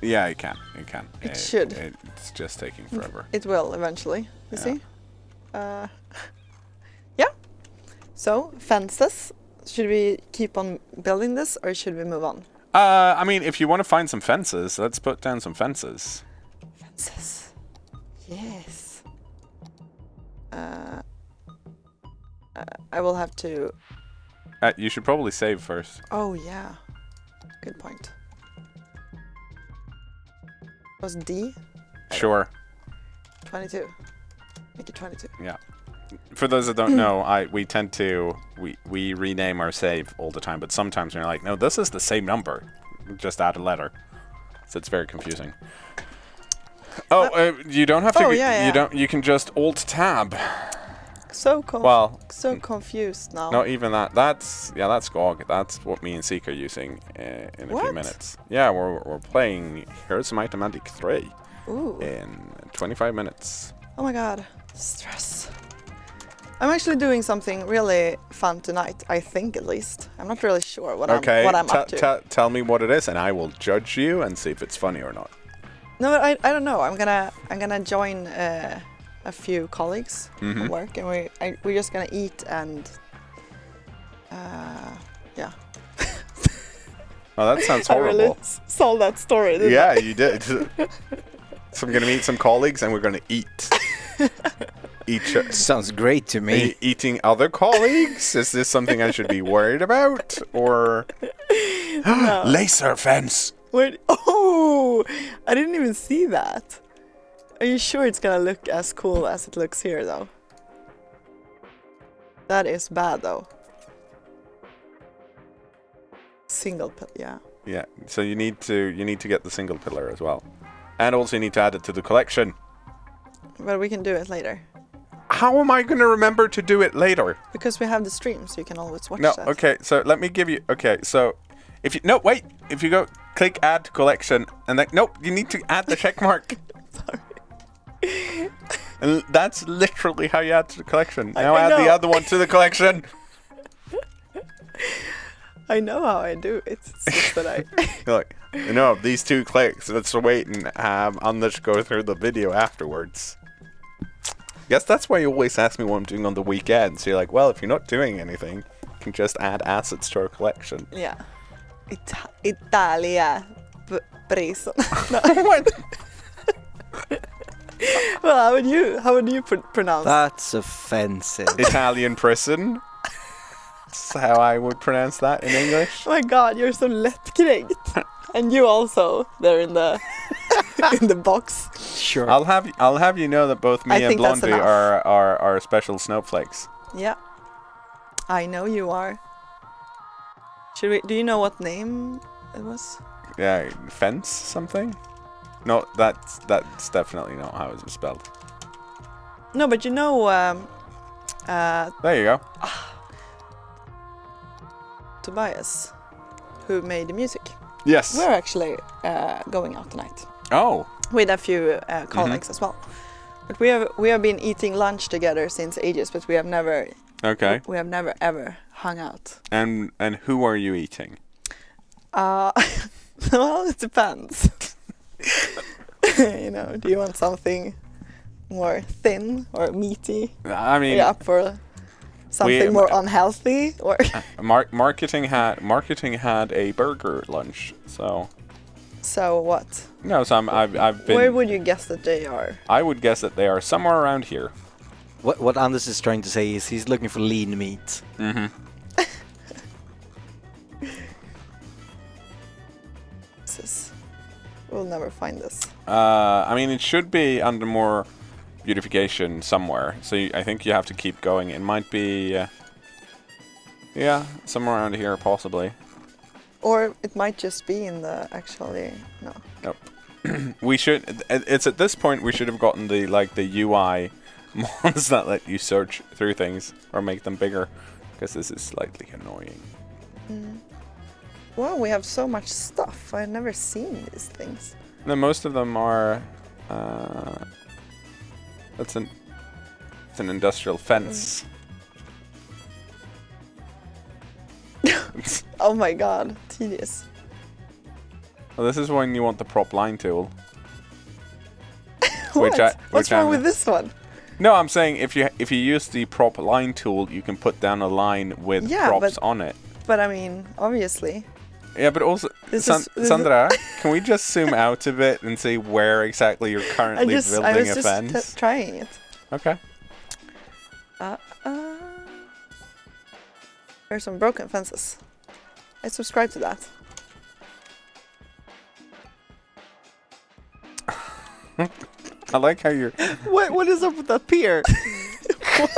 [SPEAKER 1] Yeah, it can. It can.
[SPEAKER 2] It should.
[SPEAKER 1] It's just taking forever.
[SPEAKER 2] It will eventually. You see? Yeah. So fences. should we keep on building this or should we move on?
[SPEAKER 1] I mean, if you want to find some fences, let's put down some fences.
[SPEAKER 2] Fences. Yes. I will have to...
[SPEAKER 1] You should probably save first.
[SPEAKER 2] Oh, yeah. Good point. Was D?
[SPEAKER 1] Sure.
[SPEAKER 2] 22. Make it 22.
[SPEAKER 1] Yeah. For those that don't know, we tend to we rename our save all the time, but sometimes we're like, no, this is the same number. Just add a letter. So it's very confusing. Oh, you don't have to. You don't. You can just Alt Tab.
[SPEAKER 2] So confused now.
[SPEAKER 1] Not even that. That's GOG. That's what me and Seek are using in a few minutes. Yeah, we're playing Here's Some Automatic 3 in 25 minutes.
[SPEAKER 2] Oh my god, stress. I'm actually doing something really fun tonight. I think, at least. I'm not really sure what I'm up to.
[SPEAKER 1] Tell me what it is, and I will judge you and see if it's funny or not.
[SPEAKER 2] No, I don't know. I'm gonna join a few colleagues at work, and we're just gonna eat and yeah.
[SPEAKER 1] Oh, that sounds horrible.
[SPEAKER 2] I really sold that story. Didn't
[SPEAKER 1] I?
[SPEAKER 2] I?
[SPEAKER 1] You did. So I'm gonna meet some colleagues, and we're gonna eat.
[SPEAKER 3] Sounds great to me.
[SPEAKER 1] Eating other colleagues? Is this something I should be worried about, or laser fence?
[SPEAKER 2] Wait, oh, I didn't even see that. Are you sure it's gonna look as cool as it looks here, though? That is bad, though. Single pillar, yeah.
[SPEAKER 1] Yeah. So you need to get the single pillar as well, and also you need to add it to the collection.
[SPEAKER 2] But we can do it later.
[SPEAKER 1] How am I going to remember to do it later?
[SPEAKER 2] Because we have the stream, so you can always watch
[SPEAKER 1] that.
[SPEAKER 2] No,
[SPEAKER 1] okay. So let me give you. Okay. So if you if you go click add to collection and then nope, you need to add the check mark.
[SPEAKER 2] Sorry.
[SPEAKER 1] And that's literally how you add to the collection. Now add the other one to the collection.
[SPEAKER 2] I know how I do it. It's just that I...
[SPEAKER 1] Look, these 2 clicks. Let's wait and have Anders go through the video afterwards. Guess that's why you always ask me what I'm doing on the weekends. So you're like, well, if you're not doing anything, you can just add assets to our collection.
[SPEAKER 2] Yeah. Italia prison.
[SPEAKER 1] What?
[SPEAKER 2] Well, how would you pronounce?
[SPEAKER 3] That's offensive.
[SPEAKER 1] Italian prison. That's how I would pronounce that in English.
[SPEAKER 2] Oh my god, you're so lättkränkt. And you also, there in the in the box.
[SPEAKER 3] Sure.
[SPEAKER 1] I'll have you know that both me and Blondie are special snowflakes.
[SPEAKER 2] Yeah. I know you are. Do you know what name it was?
[SPEAKER 1] Yeah, fence something? No, that's definitely not how it's spelled.
[SPEAKER 2] No, but you know
[SPEAKER 1] there you go.
[SPEAKER 2] Tobias, who made the music.
[SPEAKER 1] Yes.
[SPEAKER 2] We're actually going out tonight.
[SPEAKER 1] Oh.
[SPEAKER 2] With a few colleagues as well. But we have been eating lunch together since ages, but we have never.
[SPEAKER 1] Okay.
[SPEAKER 2] We have never ever hung out.
[SPEAKER 1] And who are you eating?
[SPEAKER 2] Well, it depends. Do you want something more thin or meaty?
[SPEAKER 1] I mean,
[SPEAKER 2] are you up for something more unhealthy, or
[SPEAKER 1] marketing had a burger lunch, so.
[SPEAKER 2] So what?
[SPEAKER 1] No, so I've been.
[SPEAKER 2] Where would you guess that they are?
[SPEAKER 1] I would guess that they are somewhere around here.
[SPEAKER 3] What Anders is trying to say is he's looking for lean meat.
[SPEAKER 1] Mm-hmm.
[SPEAKER 2] We'll never find this.
[SPEAKER 1] I mean, it should be under more beautification somewhere. So I think you have to keep going. It might be, yeah, somewhere around here possibly.
[SPEAKER 2] Or it might just be in the no.
[SPEAKER 1] Nope. We should. It's at this point we should have gotten the UI mods that let you search through things or make them bigger, because this is slightly annoying.
[SPEAKER 2] Mm. Wow, we have so much stuff. I've never seen these things.
[SPEAKER 1] No, most of them are. It's an industrial fence.
[SPEAKER 2] Oh my god, tedious.
[SPEAKER 1] Well, this is when you want the prop line tool.
[SPEAKER 2] What's wrong with this one?
[SPEAKER 1] No, I'm saying if you use the prop line tool, you can put down a line with props on it.
[SPEAKER 2] But I mean, obviously.
[SPEAKER 1] Yeah, but also, Sandra, can we just zoom out a bit and see where exactly you're currently building a fence?
[SPEAKER 2] I was just trying it.
[SPEAKER 1] Okay.
[SPEAKER 2] There's some broken fences. I subscribe to that.
[SPEAKER 1] I like how you're...
[SPEAKER 3] What is up with that pier?
[SPEAKER 2] What?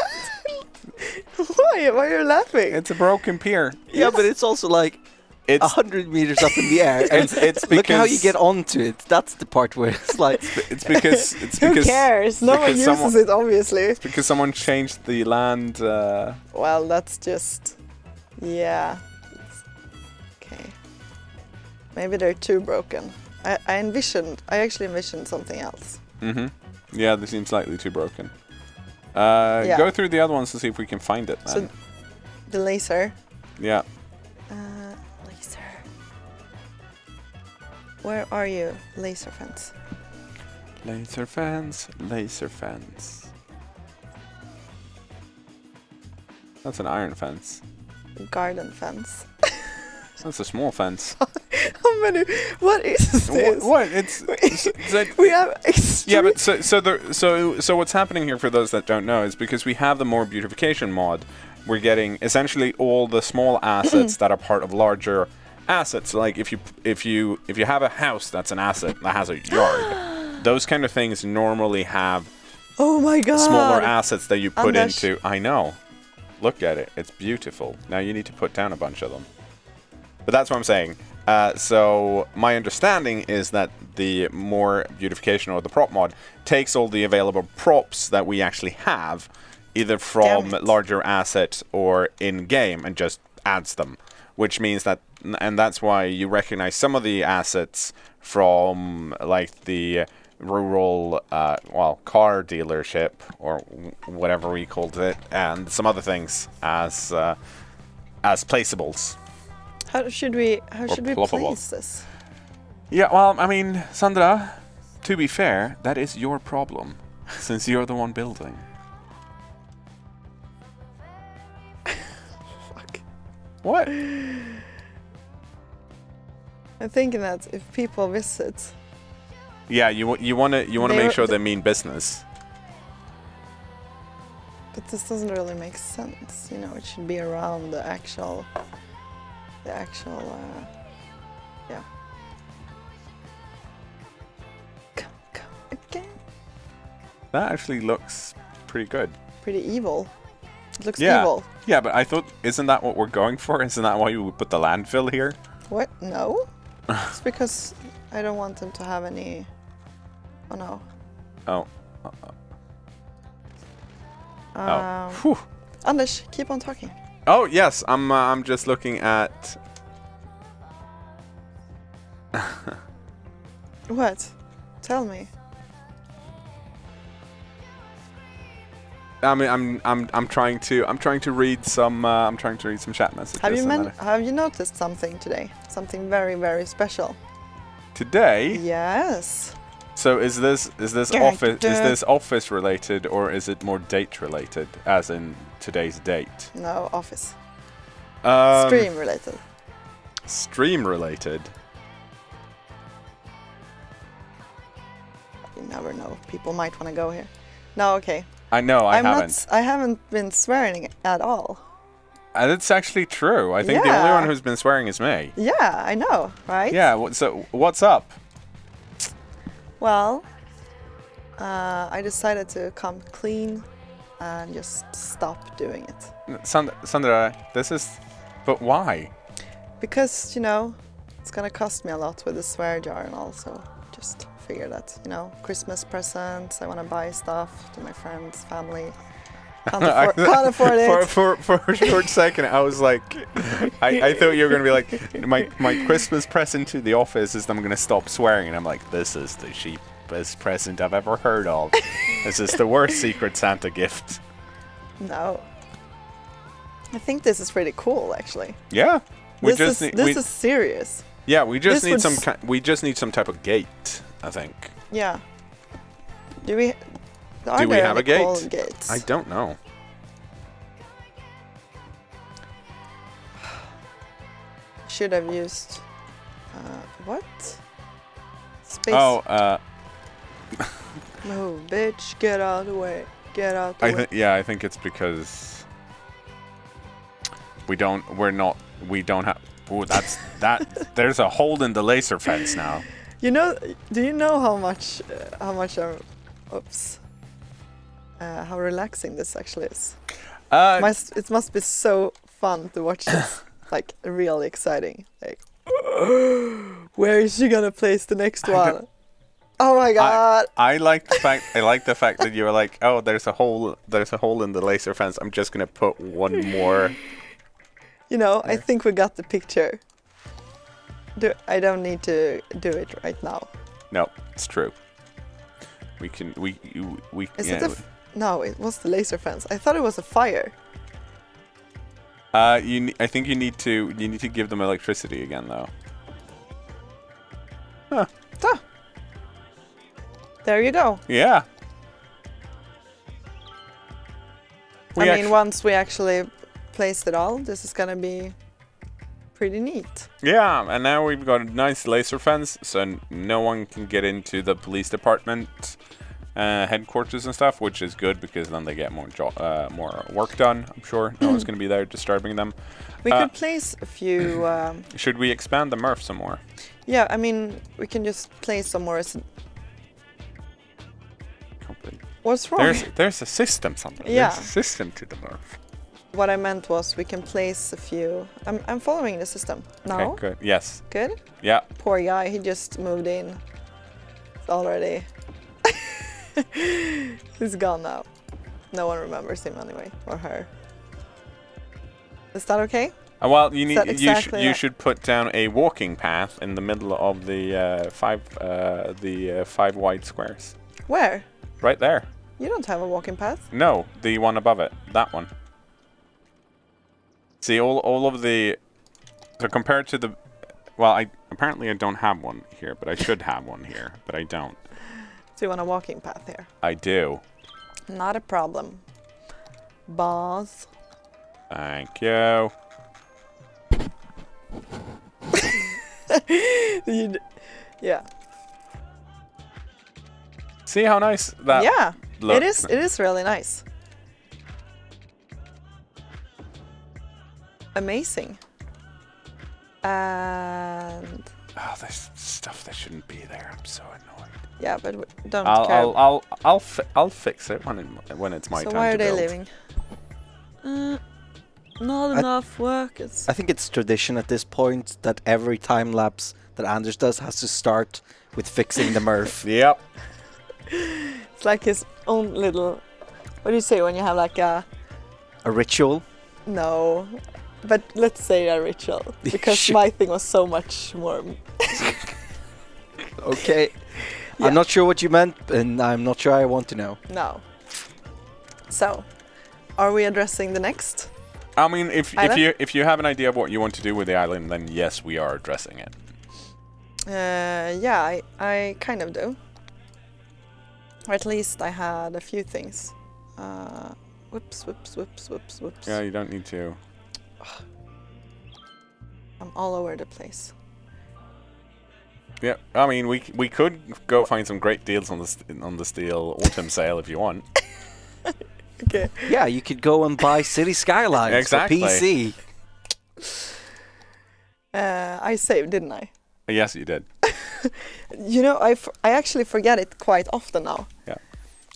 [SPEAKER 2] Why? Why are you laughing?
[SPEAKER 1] It's a broken pier.
[SPEAKER 3] Yeah, but it's also like 100 meters up in the air. And
[SPEAKER 1] it's because...
[SPEAKER 3] Look how you get onto it. That's the part where it's like...
[SPEAKER 1] It's because...
[SPEAKER 2] Who cares? No one uses it, obviously.
[SPEAKER 1] It's because someone changed the land...
[SPEAKER 2] Well, that's just... Yeah. Okay. Maybe they're too broken. I actually envisioned something else.
[SPEAKER 1] Mm-hmm. Yeah, they seem slightly too broken. Go through the other ones to see if we can find it, then. So,
[SPEAKER 2] the laser.
[SPEAKER 1] Yeah.
[SPEAKER 2] Laser. Where are you, laser fence?
[SPEAKER 1] Laser fence, laser fence. That's an iron fence.
[SPEAKER 2] Garden fence.
[SPEAKER 1] That's a small fence.
[SPEAKER 2] How many? What is this?
[SPEAKER 1] What? It's like,
[SPEAKER 2] we have extreme.
[SPEAKER 1] Yeah, but so what's happening here for those that don't know is because we have the more beautification mod, we're getting essentially all the small assets that are part of larger assets. Like if you have a house that's an asset that has a yard, those kind of things normally have
[SPEAKER 2] oh my god,
[SPEAKER 1] smaller assets that you put into. I know. Look at it. It's beautiful. Now you need to put down a bunch of them. But that's what I'm saying. So my understanding is that the more beautification or the prop mod takes all the available props that we actually have, either from larger assets or in-game, and just adds them. Which means that, and that's why you recognize some of the assets from like the rural, car dealership or whatever we called it, and some other things as placeables.
[SPEAKER 2] How should we place this?
[SPEAKER 1] Yeah, well, I mean, Sandra, to be fair, that is your problem, since you're the one building.
[SPEAKER 2] Fuck.
[SPEAKER 1] What?
[SPEAKER 2] I'm thinking that if people visit.
[SPEAKER 1] Yeah, you want to make sure they mean business.
[SPEAKER 2] But this doesn't really make sense. You know, it should be around the actual. Yeah. Come again.
[SPEAKER 1] That actually looks pretty good.
[SPEAKER 2] Pretty evil. It looks evil.
[SPEAKER 1] Yeah, but I thought, isn't that what we're going for? Isn't that why you would put the landfill here?
[SPEAKER 2] What? No. It's because I don't want them to have any. Oh no.
[SPEAKER 1] Oh.
[SPEAKER 2] Whew. Anders, keep on talking.
[SPEAKER 1] Oh yes, I'm just looking at.
[SPEAKER 2] What? Tell me.
[SPEAKER 1] I mean, I'm trying to read some chat messages.
[SPEAKER 2] Have you noticed something today? Something very, very special.
[SPEAKER 1] Today?
[SPEAKER 2] Yes.
[SPEAKER 1] So is this office related, or is it more date related, as in today's date?
[SPEAKER 2] No, office. Stream related.
[SPEAKER 1] Stream related.
[SPEAKER 2] You never know. People might want to go here. No, okay.
[SPEAKER 1] I know. I
[SPEAKER 2] haven't been swearing at all.
[SPEAKER 1] That's actually true. I think the only one who's been swearing is me.
[SPEAKER 2] Yeah, I know, right?
[SPEAKER 1] Yeah. So what's up?
[SPEAKER 2] Well, I decided to come clean and just stop doing it.
[SPEAKER 1] Sandra, this is... But why?
[SPEAKER 2] Because, you know, it's gonna cost me a lot with the swear jar, and also just figure that, you know, Christmas presents, I want to buy stuff to my friends, family. Can't afford it.
[SPEAKER 1] For a short second, I was like, I thought you were going to be like, my Christmas present to the office is I'm going to stop swearing. And I'm like, this is the cheapest present I've ever heard of. This is the worst Secret Santa gift.
[SPEAKER 2] No. I think this is pretty cool, actually.
[SPEAKER 1] Yeah.
[SPEAKER 2] This is serious.
[SPEAKER 1] Yeah, we just need some type of gate, I think.
[SPEAKER 2] Yeah. Do we...
[SPEAKER 1] Do we have a gate?
[SPEAKER 2] Gates?
[SPEAKER 1] I don't know.
[SPEAKER 2] Should have used what? Space.
[SPEAKER 1] Oh,
[SPEAKER 2] move, bitch! Get out of the way! Get out the way!
[SPEAKER 1] Yeah, I think it's because we don't have. Oh, that. There's a hole in the laser fence now.
[SPEAKER 2] You know? Do you know how much? Oops. How relaxing this actually is. It must be so fun to watch this. Like really exciting. Like, where is she gonna place the next one? Oh my god!
[SPEAKER 1] I like the fact that you were like, oh, there's a hole in the laser fence. I'm just gonna put one more.
[SPEAKER 2] You know, I think we got the picture. I don't need to do it right now.
[SPEAKER 1] No, it's true. We can.
[SPEAKER 2] Is it no, it was the laser fence. I thought it was a fire.
[SPEAKER 1] I think you need to give them electricity again, though. Huh.
[SPEAKER 2] Ah. There you go.
[SPEAKER 1] Yeah.
[SPEAKER 2] I mean, once we actually placed it all, this is gonna be pretty neat.
[SPEAKER 1] Yeah, and now we've got a nice laser fence, so no one can get into the police department headquarters and stuff, which is good because then they get more work done. I'm sure no one's going to be there disturbing them.
[SPEAKER 2] We could place a few.
[SPEAKER 1] Should we expand the MRF some more?
[SPEAKER 2] Yeah, I mean we can just place some more. What's wrong?
[SPEAKER 1] There's a system something.
[SPEAKER 2] Yeah.
[SPEAKER 1] There's a system to the MRF.
[SPEAKER 2] What I meant was we can place a few. I'm following the system. No.
[SPEAKER 1] Okay, good. Yes.
[SPEAKER 2] Good.
[SPEAKER 1] Yeah.
[SPEAKER 2] Poor guy. He just moved in. It's already. He's gone now. No one remembers him anyway, or her. Is that okay?
[SPEAKER 1] Well, you should put down a walking path in the middle of the five wide squares.
[SPEAKER 2] Where?
[SPEAKER 1] Right there.
[SPEAKER 2] You don't have a walking path.
[SPEAKER 1] No, the one above it. That one. See, all of the. So compared to the. Well, apparently I don't have one here, but I should have one here, but I don't.
[SPEAKER 2] So you want a walking path here?
[SPEAKER 1] I do.
[SPEAKER 2] Not a problem. Boss.
[SPEAKER 1] Thank you.
[SPEAKER 2] Yeah.
[SPEAKER 1] See how nice that looks?
[SPEAKER 2] It is really nice. Amazing. And
[SPEAKER 1] oh, there's stuff that shouldn't be there. I'm so annoyed.
[SPEAKER 2] Yeah, but don't care.
[SPEAKER 1] I'll fix it when it's my time to build.
[SPEAKER 2] So why are they leaving? Not enough work.
[SPEAKER 3] I think it's tradition at this point that every time lapse that Anders does has to start with fixing the MRF.
[SPEAKER 1] Yep.
[SPEAKER 2] It's like his own little. What do you say when you have like a
[SPEAKER 3] ritual?
[SPEAKER 2] No, but let's say a ritual because my thing was so much more.
[SPEAKER 3] Okay. Yeah. I'm not sure what you meant, and I'm not sure I want to know.
[SPEAKER 2] No. So, are we addressing the next?
[SPEAKER 1] I mean, if you have an idea of what you want to do with the island, then yes, we are addressing it.
[SPEAKER 2] Yeah, I kind of do. Or at least I had a few things. Whoops.
[SPEAKER 1] Yeah, you don't need to.
[SPEAKER 2] I'm all over the place.
[SPEAKER 1] Yeah, I mean, we could go find some great deals on the steel autumn sale if you want.
[SPEAKER 2] Okay.
[SPEAKER 3] Yeah, you could go and buy City Skylines for PC.
[SPEAKER 2] I saved, didn't I?
[SPEAKER 1] Yes, you did.
[SPEAKER 2] You know, I actually forget it quite often now.
[SPEAKER 1] Yeah.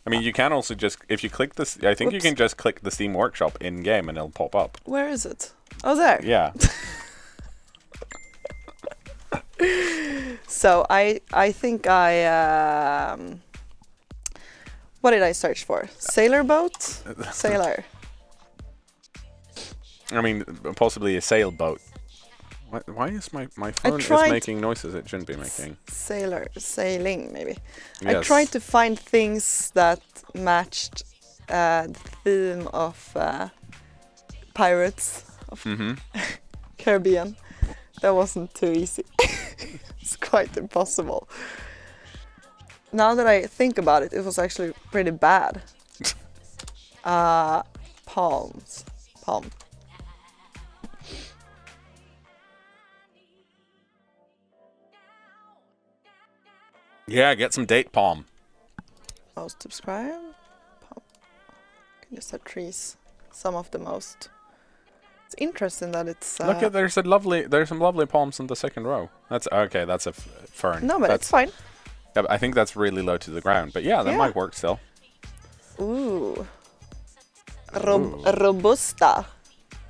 [SPEAKER 1] I mean, you can also just, if you click this, I think you can just click the Steam Workshop in-game and it'll pop up.
[SPEAKER 2] Where is it? Oh, there.
[SPEAKER 1] Yeah.
[SPEAKER 2] So I think what did I search for? Sailor boat? Sailor.
[SPEAKER 1] I mean, possibly a sailboat. Why is my phone is making noises it shouldn't be making?
[SPEAKER 2] Sailing maybe.
[SPEAKER 1] Yes.
[SPEAKER 2] I tried to find things that matched the theme of pirates of Caribbean. That wasn't too easy. It's quite impossible. now that I think about it, it was actually pretty bad. Palms. Palm.
[SPEAKER 1] Yeah, get some date palm.
[SPEAKER 2] Most subscribe. Palm. Just have trees. Some of the most. It's interesting that it's.
[SPEAKER 1] Look at there's some lovely palms in the second row. That's okay. That's a fern.
[SPEAKER 2] No, but it's fine.
[SPEAKER 1] Yeah, I think that's really low to the ground. But yeah, that might work still.
[SPEAKER 2] Ooh. Robusta.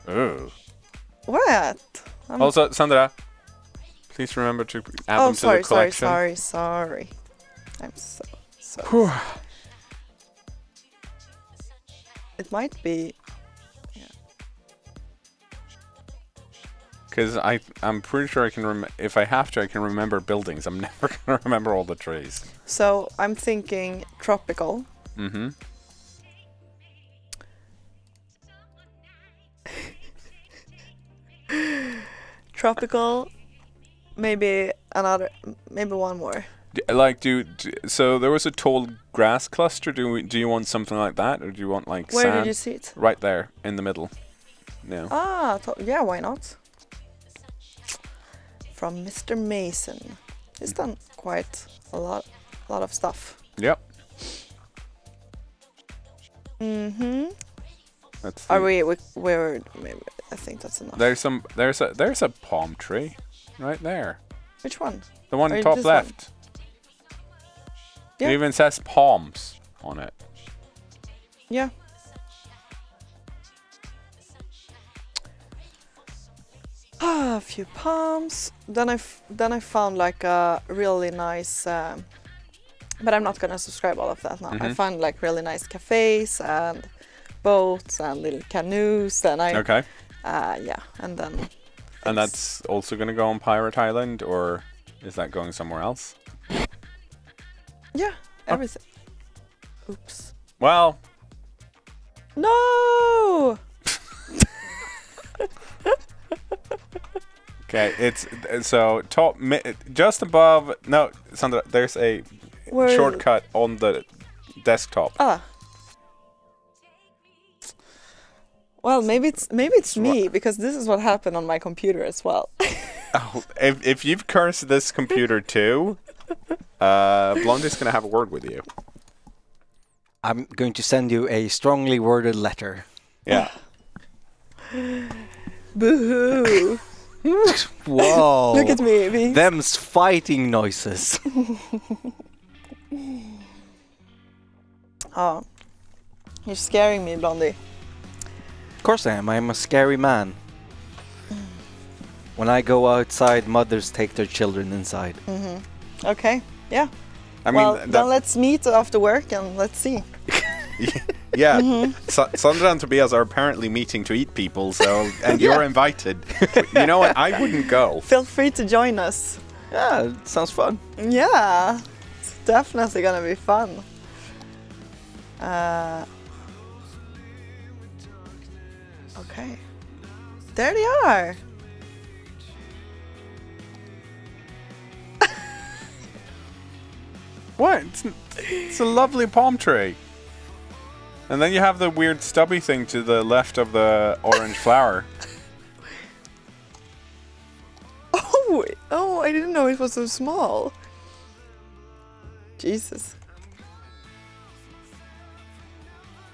[SPEAKER 1] Ooh.
[SPEAKER 2] What?
[SPEAKER 1] Also, Sandra, please remember to add them to the collection.
[SPEAKER 2] Sorry. I'm so sorry. It might be.
[SPEAKER 1] Because I'm pretty sure I can if I have to, I can remember buildings. I'm never gonna remember all the trees.
[SPEAKER 2] So I'm thinking tropical.
[SPEAKER 1] Mm-hmm.
[SPEAKER 2] Tropical. Maybe one more.
[SPEAKER 1] So there was a tall grass cluster. Do you want something like that, or do you want like
[SPEAKER 2] Where
[SPEAKER 1] sand?
[SPEAKER 2] did you see it?
[SPEAKER 1] Right there in the middle. No.
[SPEAKER 2] Yeah, why not? From Mr. Mason. He's done quite a lot of stuff.
[SPEAKER 1] Yep.
[SPEAKER 2] Mm-hmm. Maybe I think that's enough.
[SPEAKER 1] There's a palm tree right there.
[SPEAKER 2] Which one?
[SPEAKER 1] The one top left.
[SPEAKER 2] Yeah.
[SPEAKER 1] It even says palms on it.
[SPEAKER 2] Yeah. A few palms. Then I found like a really nice, but I'm not gonna subscribe all of that now. I found like really nice cafes and boats and little canoes, and and then.
[SPEAKER 1] And that's also gonna go on Pirate Island, or is that going somewhere else?
[SPEAKER 2] Yeah, everything. Oops.
[SPEAKER 1] Well.
[SPEAKER 2] No.
[SPEAKER 1] Okay, it's so just above. No, Sandra, there's a shortcut on the desktop.
[SPEAKER 2] Well, maybe it's me, because this is what happened on my computer as well.
[SPEAKER 1] Oh, if you've cursed this computer too, Blondie's gonna have a word with you.
[SPEAKER 3] I'm going to send you a strongly worded letter.
[SPEAKER 1] Yeah.
[SPEAKER 2] Boo-hoo.
[SPEAKER 3] Whoa.
[SPEAKER 2] Look at me.
[SPEAKER 3] Them's fighting noises.
[SPEAKER 2] Oh. You're scaring me, Blondie.
[SPEAKER 3] Of course I am. I'm a scary man. When I go outside, mothers take their children inside.
[SPEAKER 2] Mm-hmm. Okay. Yeah.
[SPEAKER 1] Then
[SPEAKER 2] let's meet after work and let's see.
[SPEAKER 1] Yeah. Sandra and Tobias are apparently meeting to eat people, and you're invited. You know what? I wouldn't go.
[SPEAKER 2] Feel free to join us.
[SPEAKER 3] Yeah, it sounds fun.
[SPEAKER 2] Yeah. It's definitely gonna be fun. Okay. There they are.
[SPEAKER 1] What? It's a lovely palm tree. And then you have the weird stubby thing to the left of the orange flower.
[SPEAKER 2] Oh, I didn't know it was so small. Jesus.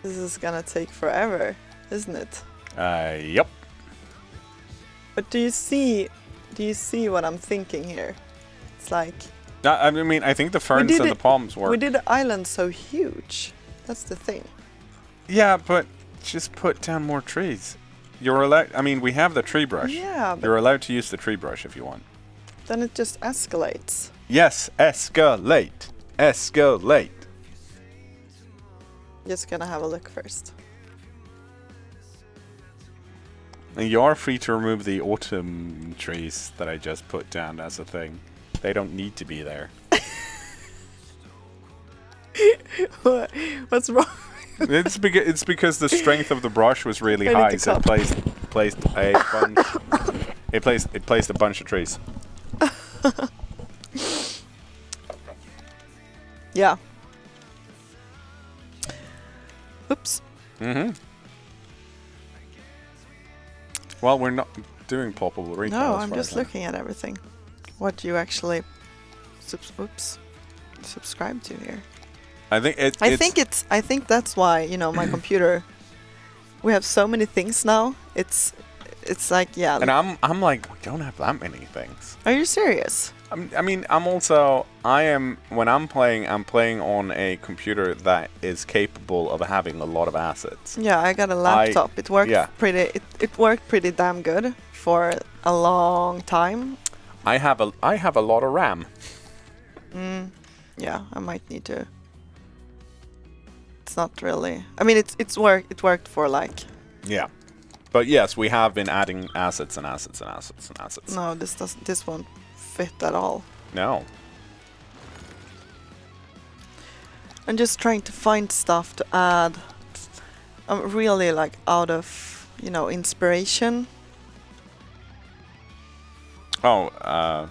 [SPEAKER 2] This is gonna take forever, isn't it?
[SPEAKER 1] Yep.
[SPEAKER 2] But do you see what I'm thinking here? It's like...
[SPEAKER 1] I mean, I think the ferns and the palms work.
[SPEAKER 2] We did the island so huge. That's the thing.
[SPEAKER 1] Yeah, but just put down more trees. You're allowed... I mean, we have the tree brush.
[SPEAKER 2] Yeah, but...
[SPEAKER 1] You're allowed to use the tree brush if you want.
[SPEAKER 2] Then it just escalates.
[SPEAKER 1] Yes, escalate. Escalate.
[SPEAKER 2] Just gonna have a look first.
[SPEAKER 1] And you are free to remove the autumn trees that I just put down as a thing. They don't need to be there.
[SPEAKER 2] What's wrong?
[SPEAKER 1] It's because the strength of the brush was really high, so it placed a bunch. It placed a bunch of trees.
[SPEAKER 2] Yeah. Oops.
[SPEAKER 1] Well, we're not doing ploppable retail.
[SPEAKER 2] No, I'm just looking at everything. What you actually subscribe to here.
[SPEAKER 1] I think
[SPEAKER 2] I think that's why, you know, my computer. We have so many things now. It's like, yeah.
[SPEAKER 1] And I'm like, we don't have that many things.
[SPEAKER 2] Are you serious?
[SPEAKER 1] I mean, when I'm playing on a computer that is capable of having a lot of assets.
[SPEAKER 2] Yeah, I got a laptop. It worked it worked pretty damn good for a long time.
[SPEAKER 1] I have a lot of RAM.
[SPEAKER 2] Yeah, I might need to. It's not really. I mean, it worked for like.
[SPEAKER 1] Yeah, but yes, we have been adding assets and assets and assets and assets.
[SPEAKER 2] No, this won't fit at all.
[SPEAKER 1] No.
[SPEAKER 2] I'm just trying to find stuff to add. I'm really like out of, you know, inspiration.
[SPEAKER 1] Oh,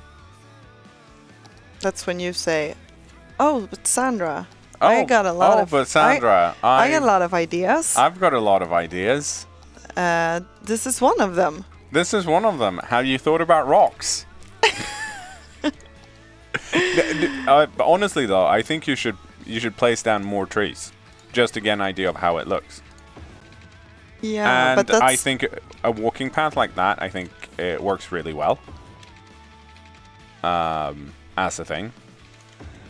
[SPEAKER 2] that's when you say, "Oh, but Sandra, I got a lot of."
[SPEAKER 1] But Sandra,
[SPEAKER 2] I got a lot of ideas.
[SPEAKER 1] I've got a lot of ideas.
[SPEAKER 2] This is one of them.
[SPEAKER 1] This is one of them. Have you thought about rocks? Honestly, though, I think you should place down more trees, just to get an idea of how it looks.
[SPEAKER 2] Yeah,
[SPEAKER 1] and
[SPEAKER 2] but that's...
[SPEAKER 1] I think a walking path like that, I think it works really well. As a thing,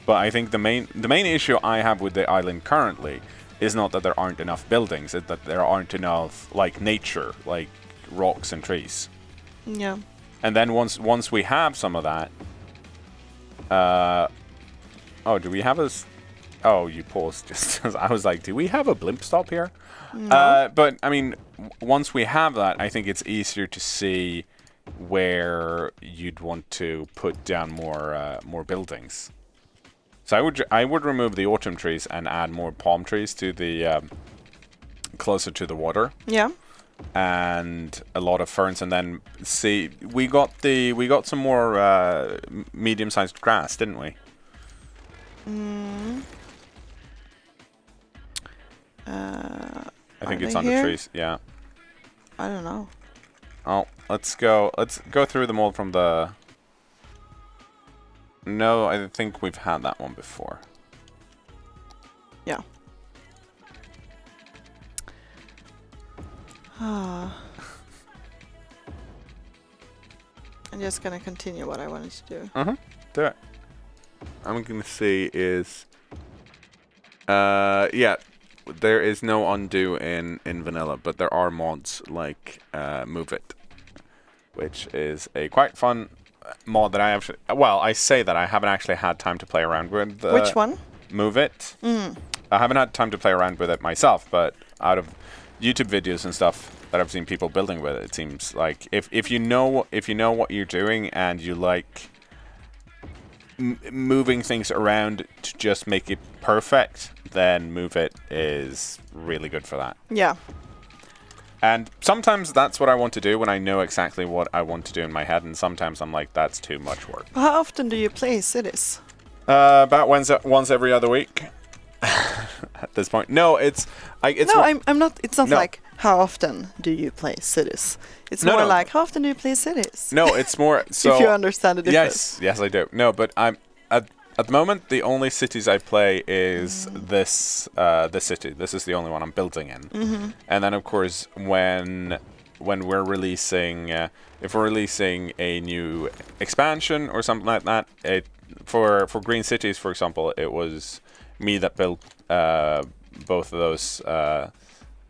[SPEAKER 1] but I think the main issue I have with the island currently is not that there aren't enough buildings; it's that there aren't enough like nature, like rocks and trees.
[SPEAKER 2] Yeah.
[SPEAKER 1] And then once we have some of that, oh, do we have a? Oh, you paused just as I was like, do we have a blimp stop here?
[SPEAKER 2] No.
[SPEAKER 1] But I mean, once we have that, I think it's easier to see where you'd want to put down more buildings. So I would remove the autumn trees and add more palm trees to the closer to the water.
[SPEAKER 2] Yeah.
[SPEAKER 1] And a lot of ferns, and then see we got some more medium-sized grass, didn't we? I think it's on the trees. Yeah.
[SPEAKER 2] I don't know.
[SPEAKER 1] Oh, let's go through them all from the... No, I think we've had that one before.
[SPEAKER 2] Yeah. I'm just gonna continue what I wanted to do.
[SPEAKER 1] Do it. I'm gonna see is... yeah. There is no undo in vanilla, but there are mods like Move It, which is a quite fun mod that I actually... Well, I say that I haven't actually had time to play around with.
[SPEAKER 2] Which one?
[SPEAKER 1] Move It. I haven't had time to play around with it myself, but out of YouTube videos and stuff that I've seen people building with it, it seems like if you know what you're doing and you like moving things around to just make it perfect, then Move It is really good for that.
[SPEAKER 2] Yeah.
[SPEAKER 1] And sometimes that's what I want to do when I know exactly what I want to do in my head, and sometimes I'm like, that's too much work.
[SPEAKER 2] How often do you play cities?
[SPEAKER 1] About once every other week. At this point, no, it's
[SPEAKER 2] no, I'm not. It's not like how often do you play cities. It's more like how often do you play cities.
[SPEAKER 1] No, it's more so.
[SPEAKER 2] If you understand the difference.
[SPEAKER 1] Yes, I do. No, but I'm at the moment the only cities I play is this city. This is the only one I'm building in. And then of course when we're releasing if we're releasing a new expansion or something like that, for Green Cities, for example, it was me that built both of those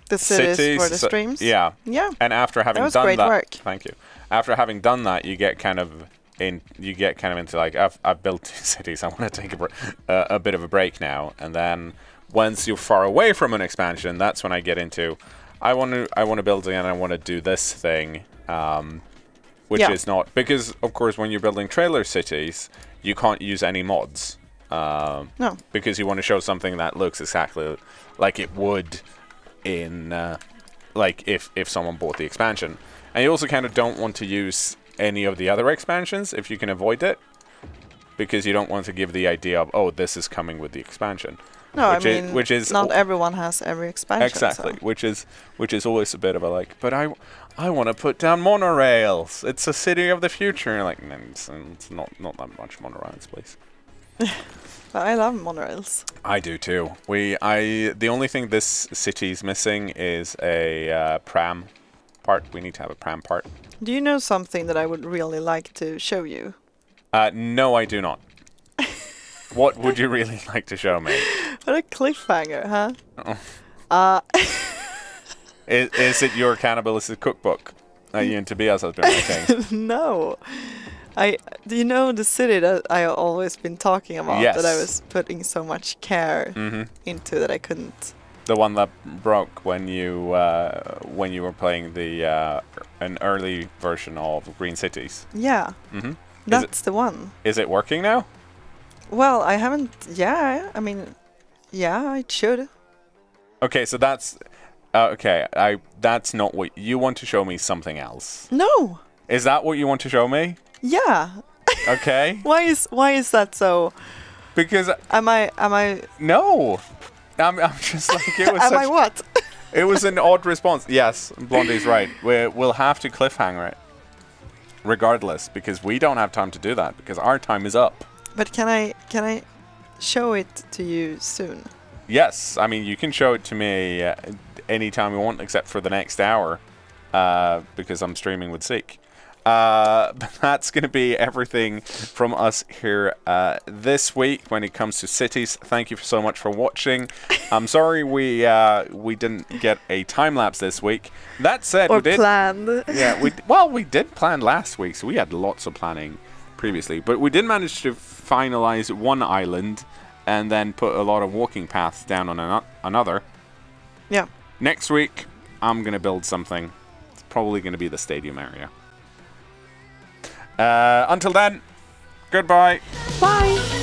[SPEAKER 2] the cities for the streams.
[SPEAKER 1] Yeah. And after having done
[SPEAKER 2] great
[SPEAKER 1] that,
[SPEAKER 2] work.
[SPEAKER 1] thank you. After having done that, you get kind of into like I've built 2 cities. I want to take a bit of a break now. And then once you're far away from an expansion, that's when I get into I want to build again. I want to do this thing, which is not, because of course when you're building trailer cities, you can't use any mods.
[SPEAKER 2] No.
[SPEAKER 1] Because you want to show something that looks exactly like it would in like if someone bought the expansion. And you also kind of don't want to use any of the other expansions if you can avoid it. because you don't want to give the idea of, oh, this is coming with the expansion.
[SPEAKER 2] No, which is not everyone has every expansion.
[SPEAKER 1] Exactly,
[SPEAKER 2] so.
[SPEAKER 1] which is always a bit of a like, but I want to put down monorails. It's a city of the future. Like, no, it's not that much monorails, please.
[SPEAKER 2] But I love monorails.
[SPEAKER 1] I do too. The only thing this city's missing is a pram part. We need to have a pram part.
[SPEAKER 2] Do you know something that I would really like to show you?
[SPEAKER 1] No, I do not. What would you really like to show me?
[SPEAKER 2] What a cliffhanger, huh?
[SPEAKER 1] Oh. Is it your cannibalistic cookbook that you and Tobias has been making?
[SPEAKER 2] No. Do you know the city that I always been talking about?
[SPEAKER 1] Yes.
[SPEAKER 2] That I was putting so much care into that I couldn't.
[SPEAKER 1] The one that broke when you were playing an early version of Green Cities.
[SPEAKER 2] Yeah. That's the one.
[SPEAKER 1] Is it working now?
[SPEAKER 2] Well, I haven't. Yeah, I mean, yeah, it should.
[SPEAKER 1] Okay, so that's okay. That's not what you want to show me. Something else.
[SPEAKER 2] No.
[SPEAKER 1] Is that what you want to show me?
[SPEAKER 2] Yeah.
[SPEAKER 1] Okay.
[SPEAKER 2] Why is that so?
[SPEAKER 1] Because
[SPEAKER 2] am I?
[SPEAKER 1] No. I'm just like it was.
[SPEAKER 2] Am I what?
[SPEAKER 1] It was an odd response. Yes, Blondie's right. We'll have to cliffhanger it, regardless, because we don't have time to do that because our time is up.
[SPEAKER 2] But can I show it to you soon?
[SPEAKER 1] Yes, I mean you can show it to me anytime you want, except for the next hour, because I'm streaming with Seek. But that's going to be everything from us here this week when it comes to cities. Thank you so much for watching. I'm sorry we didn't get a time lapse this week. That said,
[SPEAKER 2] or
[SPEAKER 1] we did
[SPEAKER 2] planned.
[SPEAKER 1] Yeah, we did plan last week, so we had lots of planning previously, but we did manage to finalize one island and then put a lot of walking paths down on another.
[SPEAKER 2] Yeah.
[SPEAKER 1] Next week, I'm going to build something. It's probably going to be the stadium area. Until then, goodbye.
[SPEAKER 2] Bye.